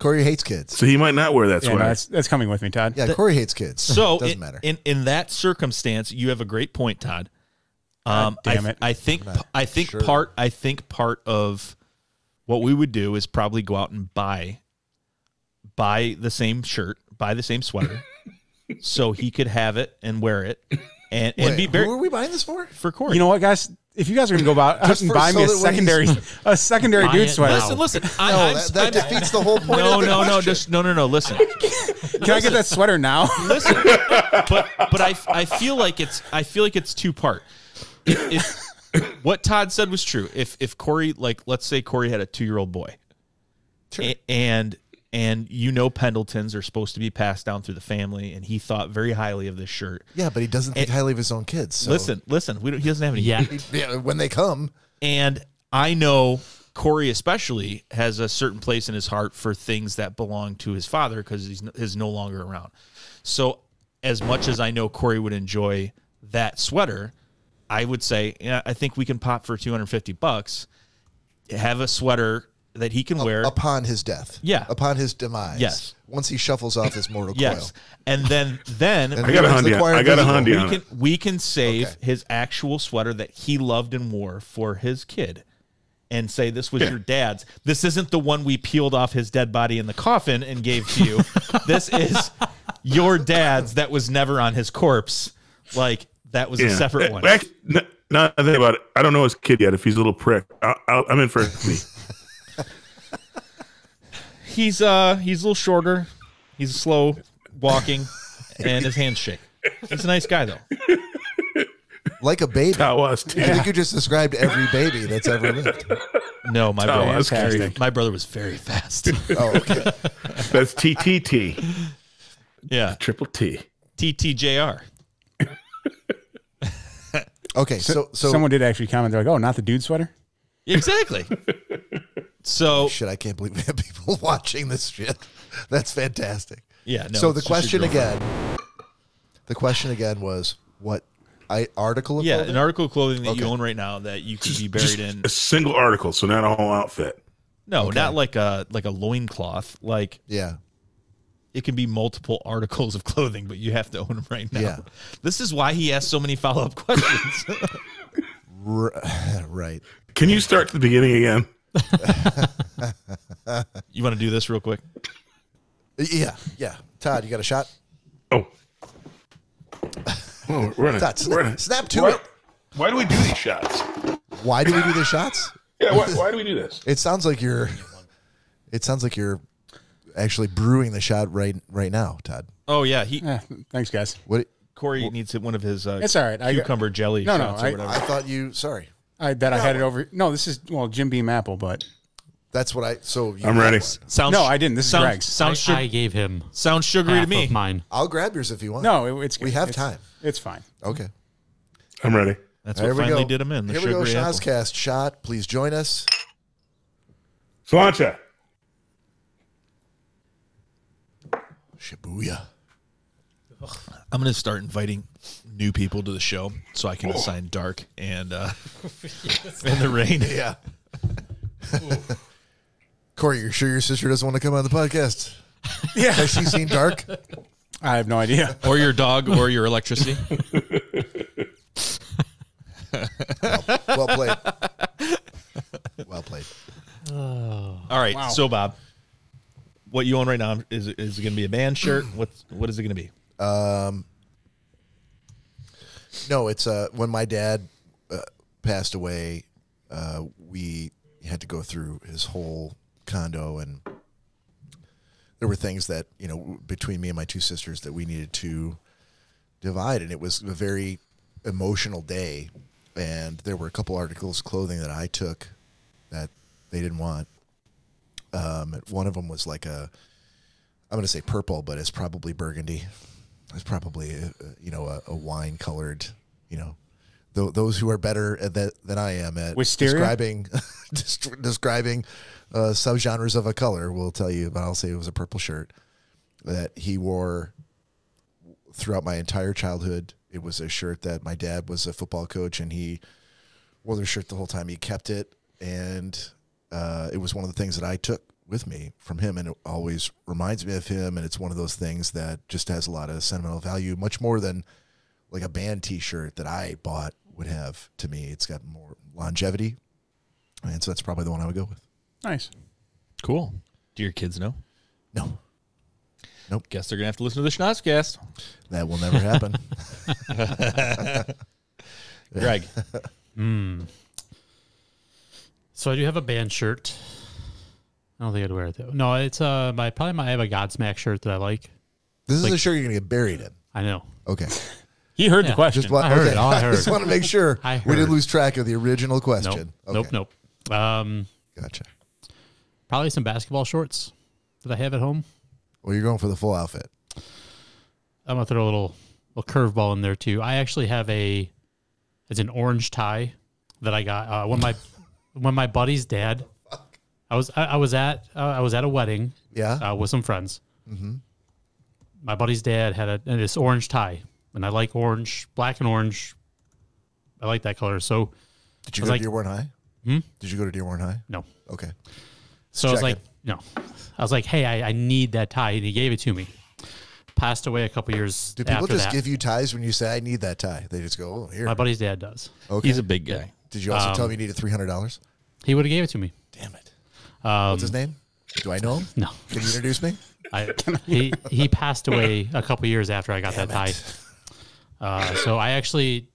Cory hates kids. So he might not wear that Yeah, sweater. no, that's coming with me, Todd. Yeah, Cory hates kids. So doesn't matter. In that circumstance, you have a great point, Todd. Damn it. I think sure. part of what we would do is probably go out and buy the same shirt, buy the same sweater, so he could have it and wear it, and be who are we buying this for? Cory. You know what, guys? If you guys are going to go out and buy me a secondary dude sweater. Listen. That defeats the whole point. No, of the no. Listen, Can I get that sweater now? listen. But I feel like it's two part. If what Todd said was true, if Cory, like, let's say Cory had a 2-year-old boy, Sure. and Pendletons are supposed to be passed down through the family, and he thought very highly of this shirt. Yeah, but he doesn't think highly of his own kids. So. Listen. He doesn't have any. Yeah, when they come. And I know Cory especially has a certain place in his heart for things that belong to his father because he's no longer around. So as much as I know Cory would enjoy that sweater, I would say, yeah, I think we can pop for $250, have a sweater that he can wear upon his death. Yeah. Upon his demise. Yes. Once he shuffles off his mortal Yes. coil. And then I got a hundy on it. we can save his actual sweater that he loved and wore for his kid and say, this was your dad's. This isn't the one we peeled off his dead body in the coffin and gave to you. This is your dad's that was never on his corpse. Like, that was a separate one. Now I think about it, I don't know his kid yet. If he's a little prick, I'm in for me. He's a little shorter. He's slow walking, and his hands shake. He's a nice guy, though. Like a baby. That was too. I think you just described every baby that's ever lived. No, my brother was very fast. Oh, okay. That's TTT. Yeah, Triple T. TTJR. Okay, so someone did actually comment. They're like, "Oh, not the dude sweater." Exactly. So shit, I can't believe we have people watching this shit. That's fantastic. Yeah. No, so the question again was what article of clothing? an article of clothing that you own right now that you could be buried in a single article, so not a whole outfit. No, not like a loincloth. Like, yeah. It can be multiple articles of clothing, but you have to own them right now. Yeah. This is why he asked so many follow-up questions. Right. Can you start at the beginning again? You want to do this real quick? Yeah. Todd, you got a shot? Oh, we're Todd, snap to it. Why do we do these shots? Why do we do the shots? Yeah, why do we do this? It sounds like you're actually brewing the shot right now, Todd. Oh, yeah. Thanks, guys. What? Corey needs one of his it's all right. cucumber jelly shots or whatever. I thought you. Sorry. I had it over. No, this is Jim Beam apple, but that's what I. So I'm ready. I didn't. This is Greg's. I gave him. Sounds sugary to me. Of mine. I'll grab yours if you want. No, it's good. We have time. It's fine. Okay. I'm ready. That's what finally did him in. Here we go. Schnozzcast shot. Please join us. Slancha. Shibuya. I'm going to start inviting new people to the show so I can assign Dark and in the rain. Yeah. Cory, you're sure your sister doesn't want to come on the podcast? Yeah. Has she seen Dark? I have no idea. Or your dog or your electricity. Well played. Well played. All right. Wow. So, Bob, what you own right now, is it going to be a band shirt? What is it going to be? No, it's when my dad passed away, we had to go through his whole condo, and there were things that, between me and my two sisters that we needed to divide, and it was a very emotional day, and there were a couple articles of clothing that I took that they didn't want. One of them was like I'm going to say purple, but it's probably burgundy. It's probably a wine colored. Those who are better at that than I am at describing subgenres of a color will tell you. But I'll say it was a purple shirt that he wore throughout my entire childhood. It was a shirt that my dad was a football coach, and he wore the shirt the whole time. He kept it, and it was one of the things that I took with me from him, and it always reminds me of him. And it's one of those things that just has a lot of sentimental value, much more than like a band T-shirt that I bought would have to me. It's got more longevity, and so that's probably the one I would go with. Nice. Cool. Do your kids know? No. Nope. Guess they're going to have to listen to the Schnozzcast. That will never happen. Greg. So I do have a band shirt. I don't think I'd wear it though. No, it's I have a Godsmack shirt that I like. This is a shirt you're going to get buried in. I know. Okay. He heard the question. I heard it. I heard. Just want to make sure we didn't lose track of the original question. Nope. Gotcha. Probably some basketball shorts that I have at home. Well, you're going for the full outfit. I'm gonna throw a little curveball in there too. I actually have it's an orange tie that I got when my buddy's dad. I was at a wedding. Yeah. With some friends. Mm-hmm. My buddy's dad had this orange tie, and I like orange, black and orange. I like that color. So, did you go to Dearborn High? Did you go to Dearborn High? No. Okay. So I was like, no. I was like, hey, I need that tie, and he gave it to me. Passed away a couple years. Do people after just that. give you ties when you say I need that tie? They just go, oh, here. My buddy's dad does. Okay. He's a big guy. Did you also tell me you needed $300? He would have gave it to me. Damn it. What's his name? Do I know him? No. Can you introduce me? He passed away a couple years after I got that tie. So I actually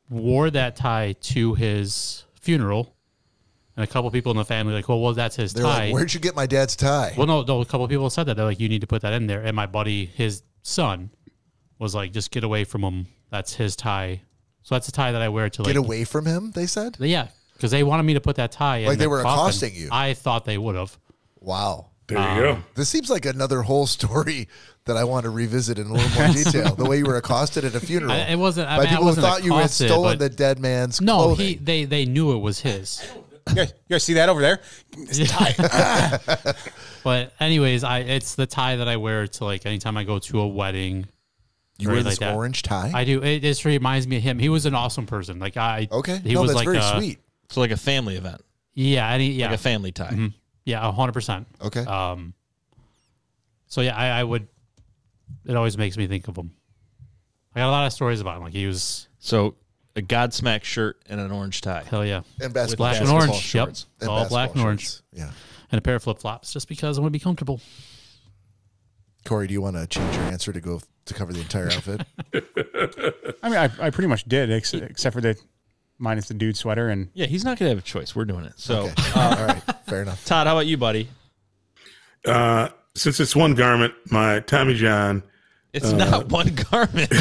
wore that tie to his funeral, and a couple people in the family like, well, that's his They're tie. like, where'd you get my dad's tie? Well, no, a couple people said that. They're like, you need to put that in there. And my buddy, his son, was like, just get away from him. That's his tie. So that's a tie that I wear to Get away from him, they said? Yeah, because they wanted me to put that tie in. Like they were coffin. accosting you. I thought they would have. Wow. There you go. This seems like another whole story that I want to revisit in a little more detail. The way you were accosted at a funeral. It wasn't. By people who thought you had accosted, stolen the dead man's No, clothing. they knew it was his. You guys see that over there? It's tie. But anyways, it's the tie that I wear to like anytime I go to a wedding. You wear this orange tie? I do. It just reminds me of him. He was an awesome person. Like Okay. He was that's like very sweet. So like a family event. Yeah, Like a family tie. Mm-hmm. Yeah, 100%. Okay. So yeah, I would. It always makes me think of him. I got a lot of stories about him. Like he was. So a Godsmack shirt and an orange tie. Hell yeah. And basketball Black and shorts. orange. Shorts. Yep. All black and orange. Shorts. Yeah. And a pair of flip flops, just because I want to be comfortable. Corey, do you want to change your answer to cover the entire outfit? I mean, I pretty much did, except for the minus the dude sweater and Yeah, he's not going to have a choice. We're doing it. So, Okay. All right. Fair enough. Todd, how about you, buddy? Since it's one garment, my Tommy John. It's not one garment.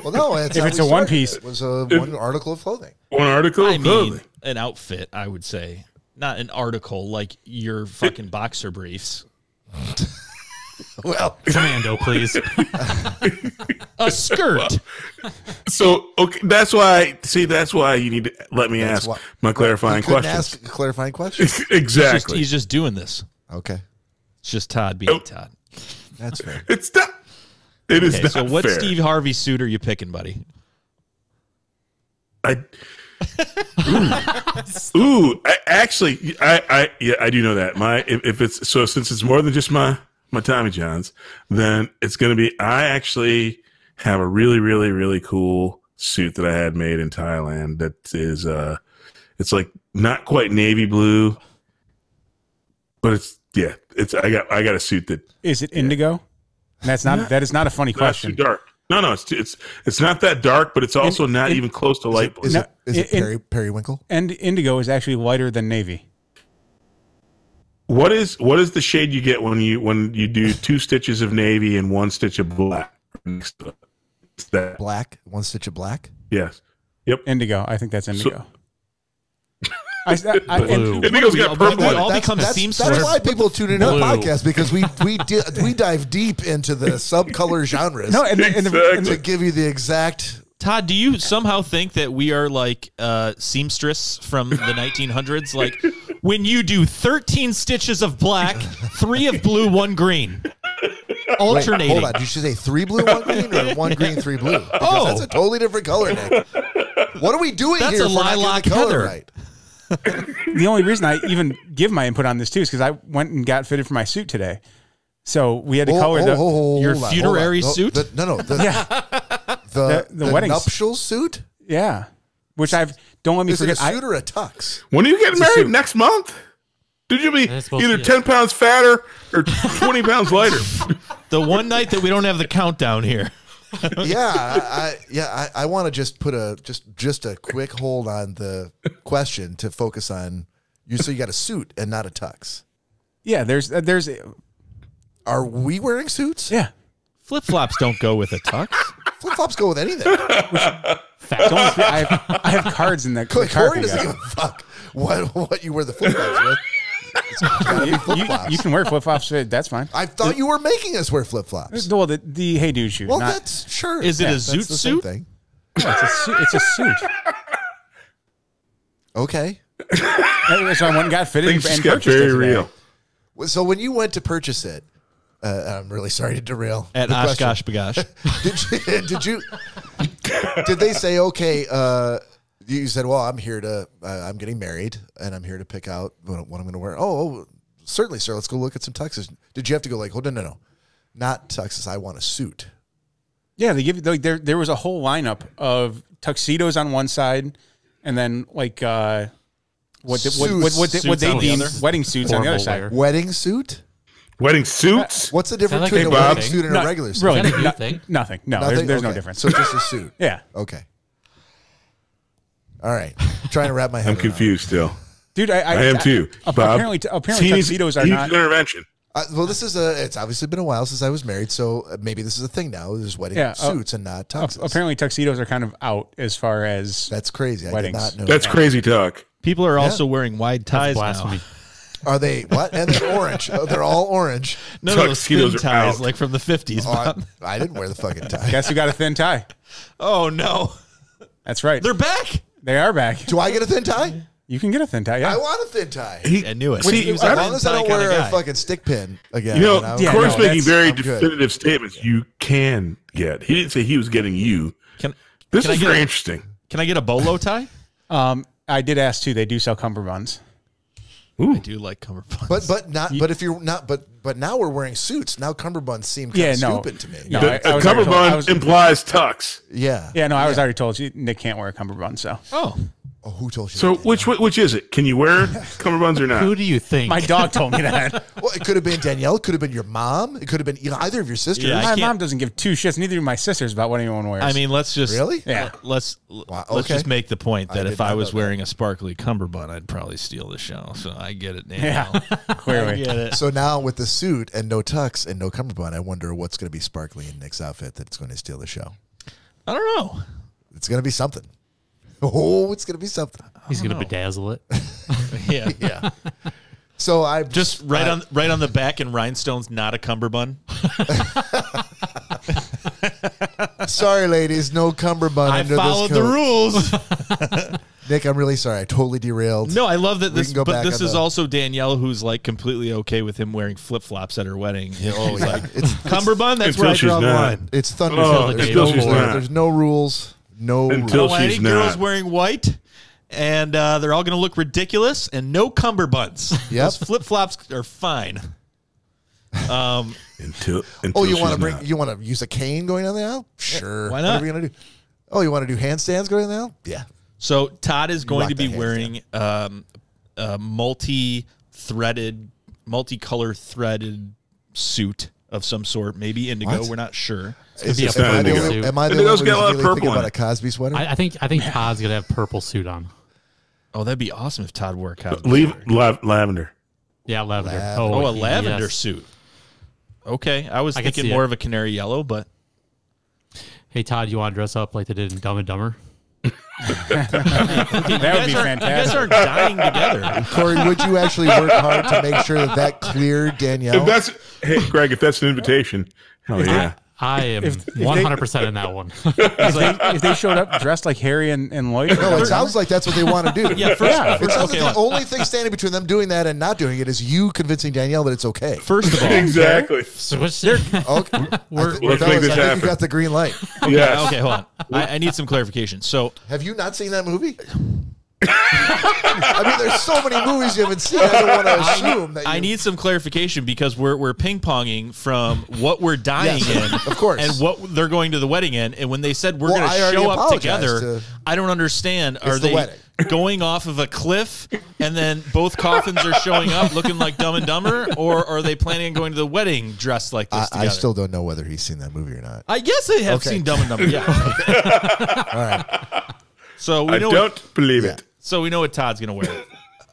Well, no. If it's a one piece, it was one article of clothing. One article I of clothing. mean, an outfit, I would say. Not an article like your fucking boxer briefs. Well, Commando, please. A skirt. So okay, that's why you need to let me ask my clarifying questions. Ask a clarifying question. Exactly. He's just doing this. Okay. It's just Todd being Todd. That's fair. It's not. It is not so what fair. Steve Harvey suit are you picking, buddy? I do know that. If it's so, since it's more than just my Tommy Johns, then it's going to be. I actually have a really, really, really cool suit that I had made in Thailand. That is, it's like not quite navy blue, but it's. I got a suit that. is it indigo? That is not a funny question. Too dark. No, it's not that dark, but it's also not even close to light blue. Is it periwinkle? And indigo is actually lighter than navy. What is the shade you get when you do 2 stitches of navy and 1 stitch of black? It's that. Black? 1 stitch of black? Yes. Yep. Indigo. I think that's indigo. Nico's got purple. All becomes seamstress. That's why people tune in our podcast, because we dive deep into the subcolor genres. No, and to give you the exact. Todd, do you somehow think that we are like seamstress from the 1900s? Like when you do 13 stitches of black, 3 of blue, 1 green. Alternating. Wait, hold on. Did you say 3 blue, 1 green, or 1 green, 3 blue? Because that's a totally different color, Nick. What are we doing that's here? That's a lilac heather. Right? The only reason I even give my input on this too is because I went and got fitted for my suit today. So we had to color your funerary suit. The wedding nuptial suit. Yeah, which don't let me forget. Is it a suit or a tux? When are you getting married? Next month? Did you be either 10 pounds fatter or 20 pounds lighter? The one night that we don't have the countdown here. I want to just put just a quick hold on the question to focus on you. So you got a suit and not a tux. Yeah, there's. Are we wearing suits? Yeah, flip flops don't go with a tux. Flip flops go with anything. I have cards in the car. Cory doesn't give a fuck what you wear the flip flops with. You can wear flip flops. That's fine. I thought you were making us wear flip flops. Well, the Hey Dude shoe. Well, that's sure. Is it a zoot suit? Thing. Yeah, it's a suit. Okay. So I went and got fitted Things and got purchased very it today. real. So when you went to purchase it, I'm really sorry to derail. At Oshkosh Bagosh. Did they say, okay, you said, well, I'm getting married and I'm here to pick out what I'm going to wear. Oh, certainly, sir. Let's go look at some tuxes. Did you have to go like, oh, no, not tuxes. I want a suit. Yeah, they give you there was a whole lineup of tuxedos on one side, and then like what they deem wedding suits on the other side. Wedding suit. Wedding suits? What's the difference like between a Bob? wedding suit and a regular suit? Really, Nothing. No, there's no difference. So just a suit. Yeah. Okay. All right. I'm trying to wrap my head I'm around. confused still. Dude, I am too. Bob, apparently tuxedos are not. Intervention. Well, it's obviously been a while since I was married, so maybe this is a thing now. There's wedding suits and not tuxes. Apparently tuxedos are kind of out as far as that's crazy. Weddings. I did not know That's that. crazy talk. People are also wearing wide ties now. Are they what? And they're orange. Oh, they're all orange. None of those thin Tuxedos are ties out. like from the 50s. Bob. I didn't wear the fucking tie. guess who got a thin tie? Oh, no. That's right. They're back. They are back. Do I get a thin tie? You can get a thin tie. Yeah. I want a thin tie. I knew it. As long as I don't wear a fucking stick pin again. Corey's making very definitive statements. You can get. He didn't say he was getting you. This is very interesting. Can I get a bolo tie? I did ask too. They do sell cummerbunds. Ooh. I do like cummerbunds. But not. But if you're not. But now we're wearing suits. Now cummerbunds seem kind of stupid to me. No, a cummerbund implies tux. Yeah. Yeah. No, I was already told you Nick can't wear a cummerbund. So. Oh, who told you? So that? which is it? Can you wear cummerbunds or not? Who do you think? My dog told me that. Well, it could have been Danielle. It could have been your mom. It could have been either of your sisters. Yeah, My mom doesn't give two shits. Neither do my sisters about what anyone wears. I mean, let's just really. Yeah. Let's just make the point that if I was wearing a sparkly cummerbund, I'd probably steal the show. So I get it now. Yeah. Clearly. I get it. So now with the suit and no tux and no cummerbund, I wonder what's going to be sparkly in Nick's outfit that's going to steal the show. I don't know. It's going to be something. Oh, it's going to be something. He's going to bedazzle it. Yeah. Yeah. So I just right on the back in rhinestones, not a cummerbund. Sorry, ladies, no cummerbund I under followed this the coat. rules. Nick, I'm really sorry. I totally derailed. No, I love that We can go back this on is the- also Danielle, who's like completely okay with him wearing flip flops at her wedding. Oh, yeah. Cummerbund, that's where I Until draw she's the not. line. It's thunder. Oh, until she's not. There's no rules. No Until rules. I don't want any she's girls not. wearing white, and they're all going to look ridiculous, and no cummerbunds. Yep. Those flip flops are fine. Until Oh, you she's want to not. you want to use a cane going down the aisle? Sure. why not? What are we gonna do? Oh, you want to do handstands going down the aisle? Yeah. So Todd is going Rock to be that wearing a multicolor threaded suit of some sort, maybe indigo. What? We're not sure. Is be this- a am I the purple only- suit. am I the Indigo's only got a one lot who's of really purple thinking in about it. a Cosby sweater? I think Todd's going to have purple suit on. Oh, that'd be awesome if Todd wore a Cosby sweater. Leave lavender. Yeah, lavender. Lavender. Oh, a lavender yes. suit. Okay, I was I can thinking see more it. of a canary yellow, but Hey, Todd, you want to dress up like they did in Dumb and Dumber? That would be You guys fantastic. aren't dying together. Corey, would you actually work hard to make sure that cleared Danielle? Hey, Greg, if that's an invitation, hell yeah. I am If they- 100% in that one. If they showed up dressed like Harry and Lloyd, No, it sounds like that's what they want to do. Yeah, first, It sounds okay, like the only thing standing between them doing that and not doing it is you convincing Danielle that it's okay. first of all, Exactly. So what's there? Okay. Let's fellas, make this I think happen. you got the green light. Yes. okay, hold on. I need some clarification. So Have you not seen that movie? I mean, there's so many movies you haven't seen. I don't want to assume that I need some clarification because we're ping ponging from what we're dying Yes, in, of course. and what they're going to the wedding in. And when they said we're Well, going I to already show up apologized together, to- I don't understand. Are the they wedding. going off of a cliff and then both coffins are showing up looking like Dumb and Dumber, or are they planning on going to the wedding dressed like this together? I still don't know whether he's seen that movie or not. I guess I have Okay. seen Dumb and Dumber. Yeah. All right. So we I know. don't believe it. So we know what Todd's going to wear.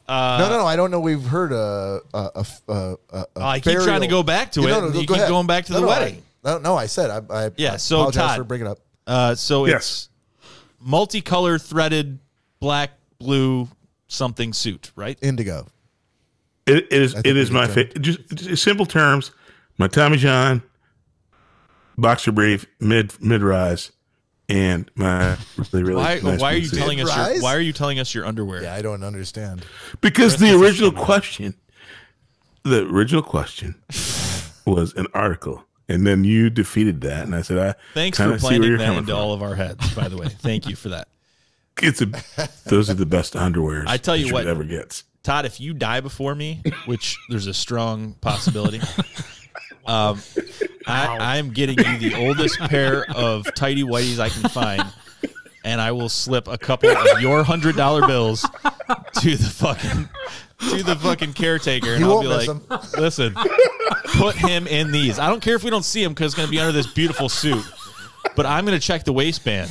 No. I don't know. We've heard I keep trying to go back to it. No, and go you keep ahead. going back to the wedding. I said I Yeah, so apologize Todd- for bringing it up. So Yes. it's multicolor threaded black, blue something suit, right? Indigo. It is. think It is we my can- favorite. Just simple terms. My Tommy John, boxer brief, mid rise, and my really Why nice are you blue suit. telling us Rise? why are you telling us your underwear? Yeah, I don't understand. Because the original question was an article, and then you defeated that, and I said, "I Thanks kinda for see where planting you're that coming into from. all of our heads, by the way. Thank you for that. Those are the best underwears. I tell you that what. ever gets. Todd, if you die before me, which there's a strong possibility, I'm getting you the oldest pair of tighty whities I can find, and I will slip a couple of your $100 bills to the fucking caretaker, and He I'll won't be miss like, "Listen, put him in these. I don't care if we don't see him because it's going to be under this beautiful suit, but I'm going to check the waistband.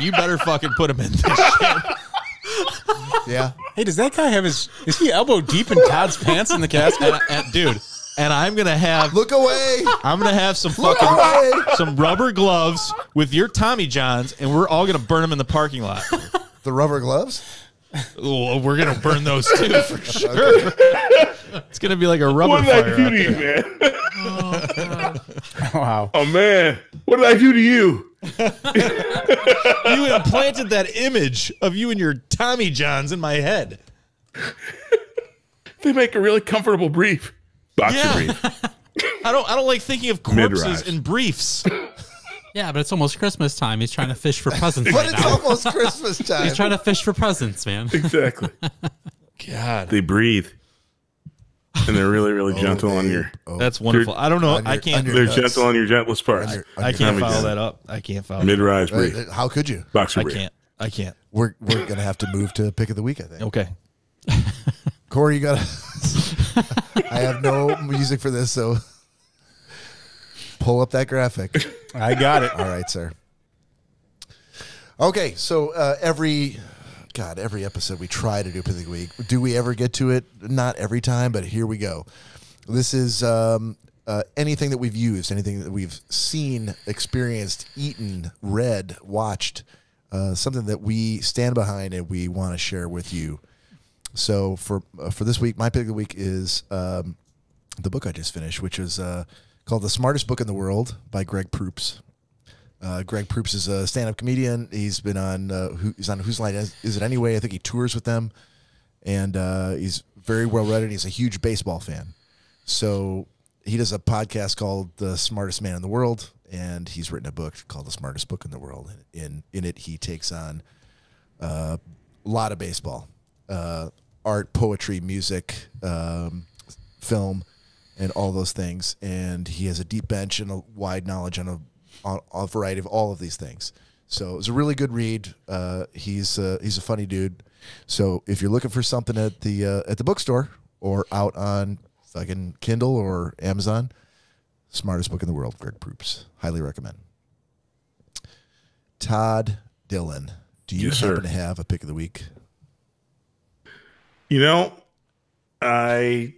You better fucking put him in this shit." Yeah. hey, does that guy have is he elbow deep in Todd's pants in the casket? Dude, and I'm going to have Look away. I'm gonna have some Look fucking away. some rubber gloves with your Tommy Johns, and we're all gonna burn them in the parking lot. The rubber gloves. Oh, we're gonna burn those too for sure. It's gonna be like a rubber What did I fire. do out to there. you, man? Wow. Oh man, what did I do to you? You implanted that image of you and your Tommy Johns in my head. They make a really comfortable brief. Boxer Yeah. brief. I don't like thinking of corpses Mid-rise. in briefs. Yeah, but it's almost Christmas time. He's trying to fish for presents But right it's now. almost Christmas time. He's trying to fish for presents, man. Exactly. God, They breathe. And they're really, really gentle on babe. your. Oh, that's wonderful. I don't know. on I your- can't. on your They're nuts. gentle on your gentlest parts. I can't Tommy follow John. that up. I can't follow. Mid-rise brief. How could you? Boxer I brief. can't. I can't. We're gonna have to move to pick of the week, I think. Okay. Corey, you gotta. I have no music for this, so pull up that graphic. I got it. All right, sir. Okay, so every episode we try to do pick of the week. Do we ever get to it? Not every time, but here we go. This is anything that we've used, anything that we've seen, experienced, eaten, read, watched, something that we stand behind and we want to share with you. So for this week, my pick of the week is the book I just finished, which is called The Smartest Book in the World by Greg Proops. Greg Proops is a stand-up comedian. He's been on he's on Whose Line Is It Anyway? I think he tours with them, and he's very well read, and he's a huge baseball fan. So he does a podcast called The Smartest Man in the World, and he's written a book called The Smartest Book in the World. In it, he takes on a lot of baseball, art, poetry, music, film, and all those things. And he has a deep bench and a wide knowledge on a variety of all of these things. So it was a really good read. He's a funny dude. So if you're looking for something at the bookstore or out on fucking Kindle or Amazon, Smartest Book in the World, Greg Proops. Highly recommend. Todd Dillon, do you Yes, happen sir. to have a pick of the week? You know, I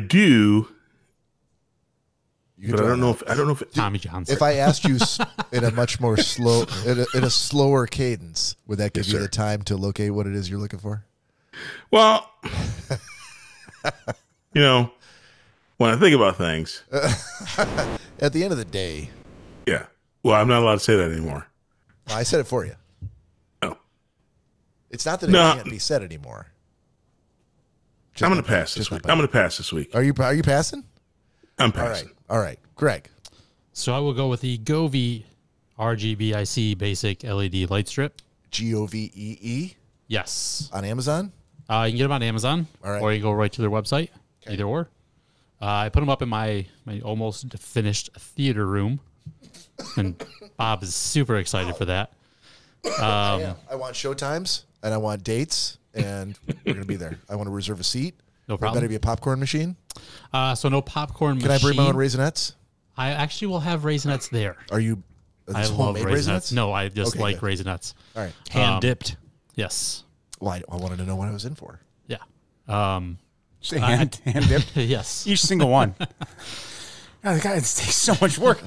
do. But I don't know if Tommy Johnson. If I asked you in a much more in a slower cadence, would that give you the time to locate what it is you're looking for? Well, when I think about things, at the end of the day, yeah. Well, I'm not allowed to say that anymore. I said it for you. No, it's not that it can't be said anymore. I'm going to pass this week. I'm going to pass this week. Are you passing? I'm passing. All right, Greg. So I will go with the Govee RGBIC basic LED light strip. GOVEE. Yes. On Amazon? You can get them on Amazon, or you can go right to their website, either or. I put them up in my almost finished theater room, and Bob is super excited for that. I want showtimes, and I want dates, and we're going to be there. I want to reserve a seat. No problem. There better be a popcorn machine. So no popcorn machine. Can I bring my own Raisinets? I actually will have Raisinets there. Are you I love Raisinets. No, I just like good. Raisinets. All right. Hand-dipped. Yes. Well, I wanted to know what I was in for. Yeah. Hand dipped. Yes. Each single one. Oh, God, it takes so much work.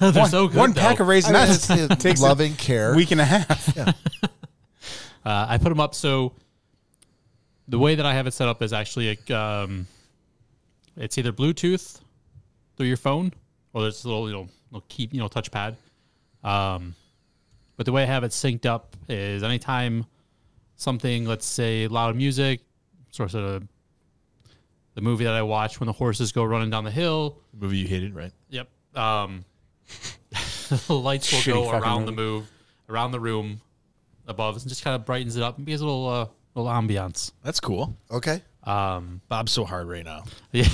They're so good. One pack of Raisinets takes loving care. Week and a half. Yeah. I put them up so the way that I have it set up is actually it's either Bluetooth through your phone or there's a little touchpad. But the way I have it synced up is anytime something, let's say loud music, sort of the movie that I watch when the horses go running down the hill. The movie you hated, right? Yep. The lights will go around around the room above and just kind of brightens it up and gives a little ambiance. That's cool. Okay. Bob's so hard right now. Yeah.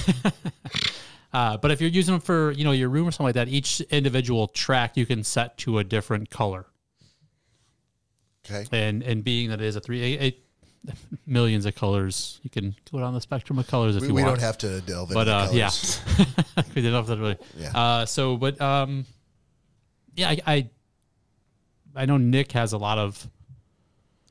But if you're using them for, your room or something like that, each individual track you can set to a different color. Okay. And being that it is millions of colors, you can go down the spectrum of colors if you want. We don't have to delve into the colors. Yeah. We didn't have to really. Yeah. I know Nick has a lot of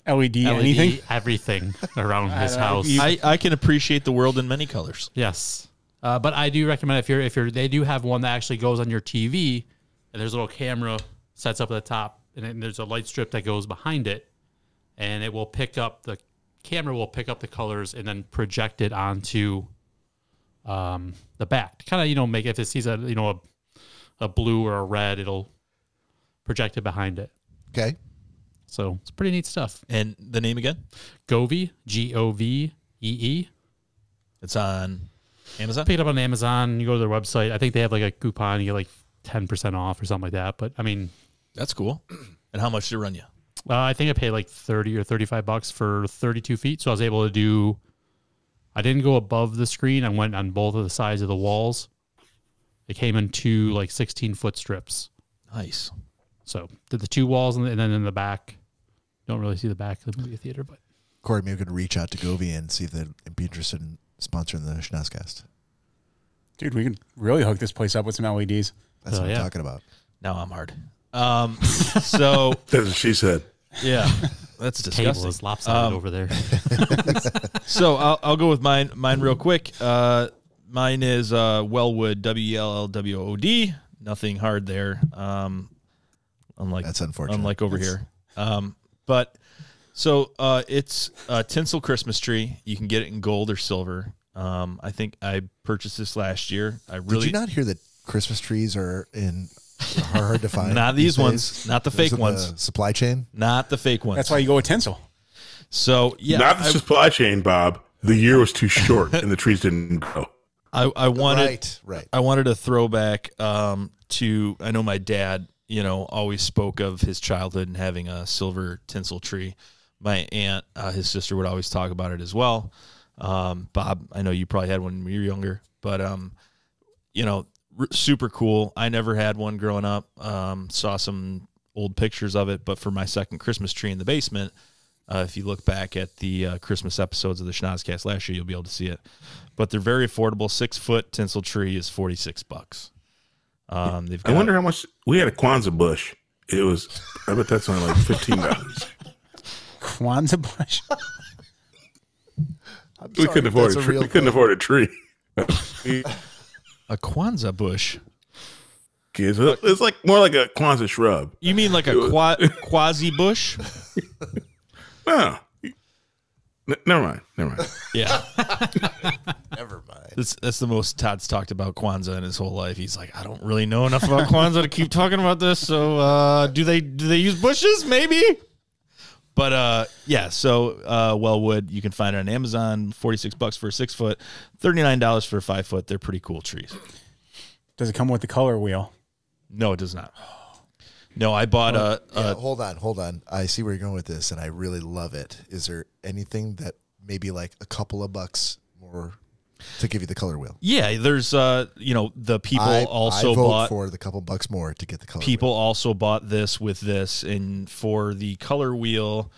LED anything? Everything around his house. I can appreciate the world in many colors. Yes. But I do recommend if they do have one that actually goes on your TV and there's a little camera sets up at the top and then there's a light strip that goes behind it and it will pick up the colors and then project it onto the back to kind of, make if it sees a blue or a red, it'll project it behind it. Okay. So it's pretty neat stuff. And the name again? Govee, Govee. It's on Amazon? Pick it up on Amazon. You go to their website. I think they have like a coupon. You get like 10% off or something like that. But I mean, that's cool. And how much did it run you? I think I paid like $30 or $35 for 32 feet. So I was able to I didn't go above the screen. I went on both of the sides of the walls. It came in two like 16-foot strips. Nice. So did the two walls and then in the back. Don't really see the back of the movie theater, but Cory, maybe we could reach out to Govee and see if they'd be interested in sponsoring the Schnozzcast. Dude, we could really hook this place up with some LEDs. That's what I'm talking about. Now I'm hard. So that's what she said. Yeah, that's disgusting. Table is lopsided over there. So I'll go with mine real quick. Mine is Wellwood, WELLWOD. Nothing hard there. Unlike that's unfortunate. Unlike over here. But so it's a tinsel Christmas tree. You can get it in gold or silver. I think I purchased this last year. Did you not hear that Christmas trees are hard to find? Not these ones. Not the fake ones. The supply chain? Not the fake ones. That's why you go with tinsel. So yeah, not the supply chain, Bob. The year was too short and the trees didn't grow. I wanted right. I wanted a throwback to, I know my dad, always spoke of his childhood and having a silver tinsel tree. My aunt, his sister, would always talk about it as well. Bob, I know you probably had one when you were younger, but super cool. I never had one growing up. Saw some old pictures of it, but for my second Christmas tree in the basement, if you look back at the Christmas episodes of the Schnozzcast last year, you'll be able to see it. But they're very affordable. 6-foot tinsel tree is $46. I wonder how much we had a Kwanzaa bush. I bet that's only like $15. Kwanzaa bush. We couldn't afford a tree. We couldn't afford a tree. A Kwanzaa bush. It's like more like a Kwanzaa shrub. You mean like a quasi bush? Oh. Never mind. Yeah. Never mind. That's the most Todd's talked about Kwanzaa in his whole life. He's like, I don't really know enough about Kwanzaa to keep talking about this. So do they use bushes? Maybe. But yeah, so Wellwood, you can find it on Amazon, $46 for a 6 foot, $39 for a 5 foot. They're pretty cool trees. Does it come with the color wheel? No, it does not. No, I bought hold on. I see where you're going with this, and I really love it. Is there anything that maybe like a couple of bucks more to give you the color wheel? Yeah, there's the people I vote bought for the couple bucks more to get the color people wheel. also bought this with this, and for the color wheel,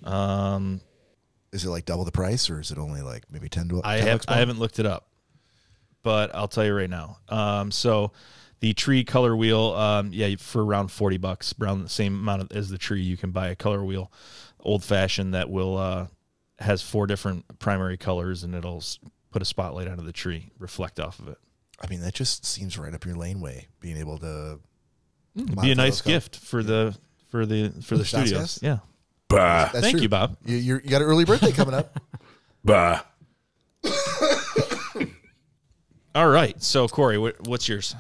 is it like double the price, or is it only like maybe 10 to I bucks more? haven't looked it up, but I'll tell you right now. So the tree color wheel, for around $40, around the same amount as the tree, you can buy a color wheel, old fashioned, that will has 4 different primary colors, and it'll put a spotlight onto the tree, reflect off of it. I mean, that just seems right up your laneway, being able to be a nice gift for the studios. Schnozzcast? Yeah. Bah. That's Thank true. you, Bob. You got an early birthday coming up. Bah. All right. So, Corey, what's yours?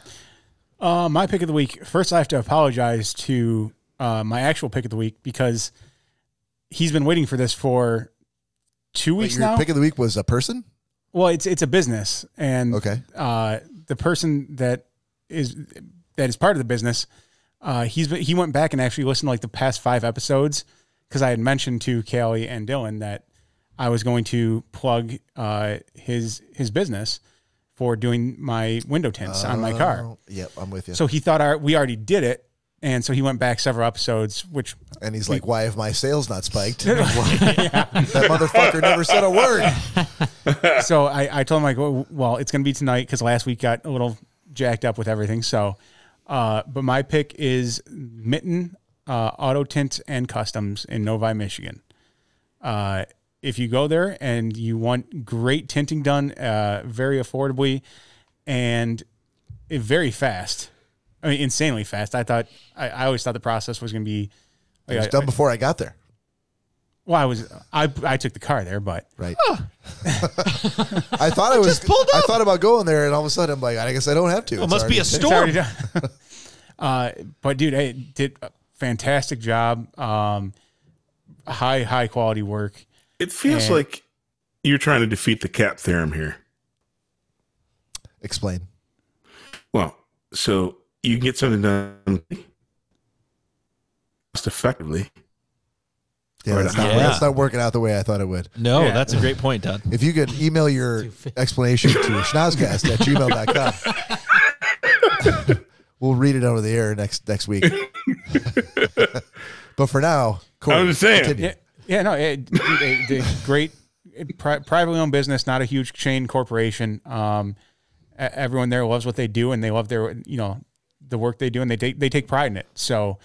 My pick of the week. First, I have to apologize to my actual pick of the week because he's been waiting for this for 2 weeks Your now. pick of the week was a person? Well, it's a business, and Okay. The person that is part of the business, he went back and actually listened to like the past 5 episodes because I had mentioned to Callie and Dylan that I was going to plug his business for doing my window tints on my car. Yep, I'm with you. So he thought we already did it, and so he went back several episodes, And he's like, why have my sales not spiked? That motherfucker never said a word. So I told him, like, well, it's going to be tonight because last week got a little jacked up with everything. So, but my pick is Mitten Auto Tints and Customs in Novi, Michigan. If you go there and you want great tinting done very affordably and very fast, I mean, insanely fast. I always thought the process was going to be. It was done before I got there. Well, I took the car there, but right. I thought I was. I thought about going there, and all of a sudden I'm like, I guess I don't have to. It must be a storm. But dude, I did a fantastic job. High quality work. It feels like you're trying to defeat the cap theorem here. Explain. Well, so you can get something done cost effectively. Yeah, that's not working out the way I thought it would. No, that's a great point, Todd. If you could email your explanation to schnozzcast@gmail.com, we'll read it over the air next week. But for now, Corey, I'm just saying. continue. Great privately owned business, not a huge chain corporation. Everyone there loves what they do, and they love their the work they do, and they take pride in it. So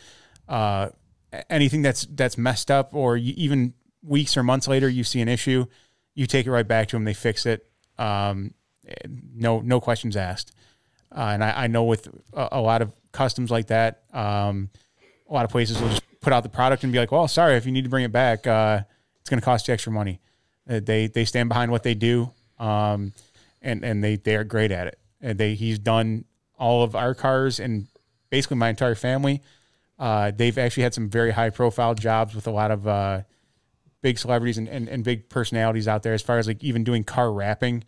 anything that's messed up, or even weeks or months later you see an issue, you take it right back to them. They fix it. No questions asked. And I know with a lot of customs like that, a lot of places will just put out the product and be like, well, sorry, if you need to bring it back, it's going to cost you extra money. They stand behind what they do, and they are great at it. And he's done all of our cars and basically my entire family. They've actually had some very high profile jobs with a lot of big celebrities and big personalities out there. As far as like even doing car wrapping,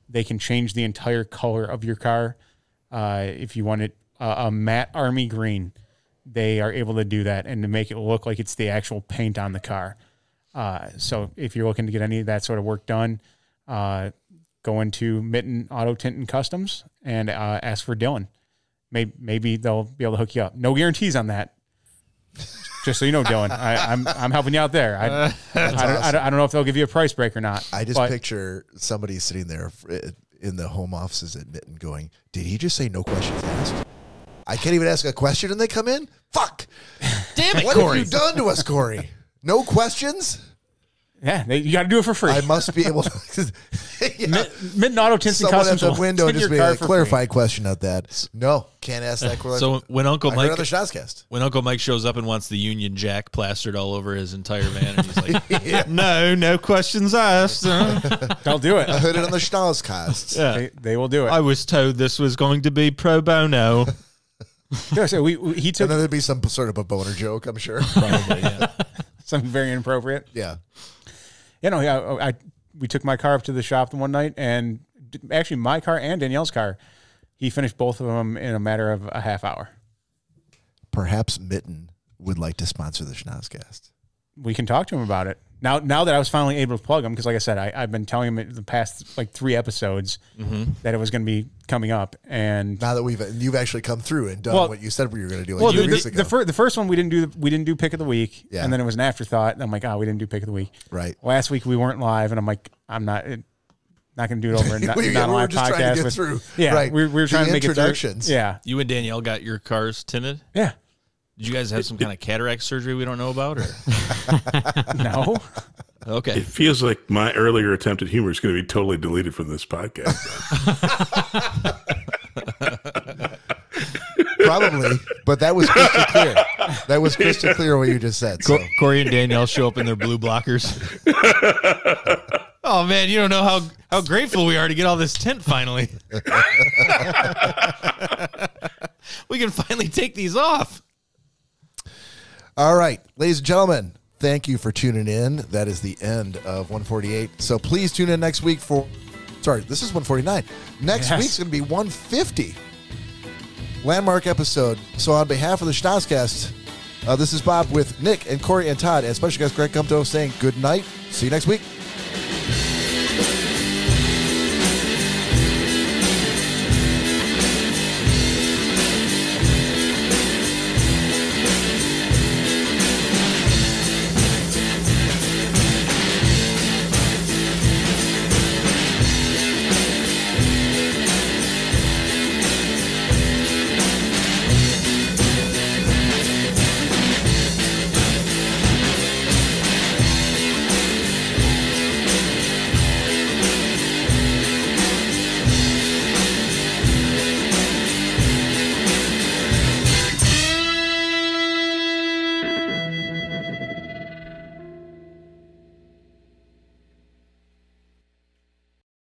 they can change the entire color of your car. If you want it a matte army green, they are able to do that and to make it look like it's the actual paint on the car. So if you're looking to get any of that sort of work done, go into Mitten Auto Tint and Customs and ask for Dylan. Maybe they'll be able to hook you up. No guarantees on that. Just so you know, Dylan, I'm helping you out there. I don't know if they'll give you a price break or not. I just picture somebody sitting there in the home offices at Mitten going, did he just say no questions asked? I can't even ask a question and they come in? Fuck. Damn it, what Corey. have you done to us, Corey? No questions? Yeah, you got to do it for free. I must be able to. Mitten Auto Tints and Someone Customs at the window tint just your be car like, for clarify free. question at that. No, can't ask that question. So when Uncle I Mike heard on the Schnozzcast. when Uncle Mike shows up and wants the Union Jack plastered all over his entire van, and he's like, no questions asked. They'll do it. I heard it on the Schnozzcast. Yeah. They will do it. I was told this was going to be pro bono. Yeah, so he And took then there'd be some sort of a boner joke, I'm sure. Probably, yeah. something very inappropriate. Yeah. We took my car up to the shop one night, and actually my car and Danielle's car, he finished both of them in a matter of a half hour. Perhaps Mitten would like to sponsor the Schnozzcast. We can talk to him about it. Now that I was finally able to plug him, because like I said, I've been telling him in the past like 3 episodes that it was going to be coming up, and Now that you've actually come through and done what you said we were going to do well, 2 weeks ago. the first one we didn't do pick of the week, Yeah. and then it was an afterthought. And I'm like, we didn't do pick of the week. Right. Last week we weren't live, and I'm like, I'm not going to do it over not we a were live just podcast. trying to get through. Yeah, right. we were trying to make introductions. it through. Yeah, You and Danielle got your cars tinted? yeah. Did you guys have some kind of cataract surgery we don't know about? Or? No. Okay. It feels like my earlier attempt at humor is going to be totally deleted from this podcast. Probably, but that was crystal clear. That was crystal clear what you just said. So. Cory and Danielle show up in their blue blockers. Oh, man, you don't know how grateful we are to get all this tint finally. We can finally take these off. All right, ladies and gentlemen, thank you for tuning in. That is the end of 148. So please tune in next week for, this is 149. Next week's going to be 150. Landmark episode. So on behalf of the Schnozzcast, this is Bob with Nick and Cory and Todd and special guest Greg Gumtow saying good night. See you next week.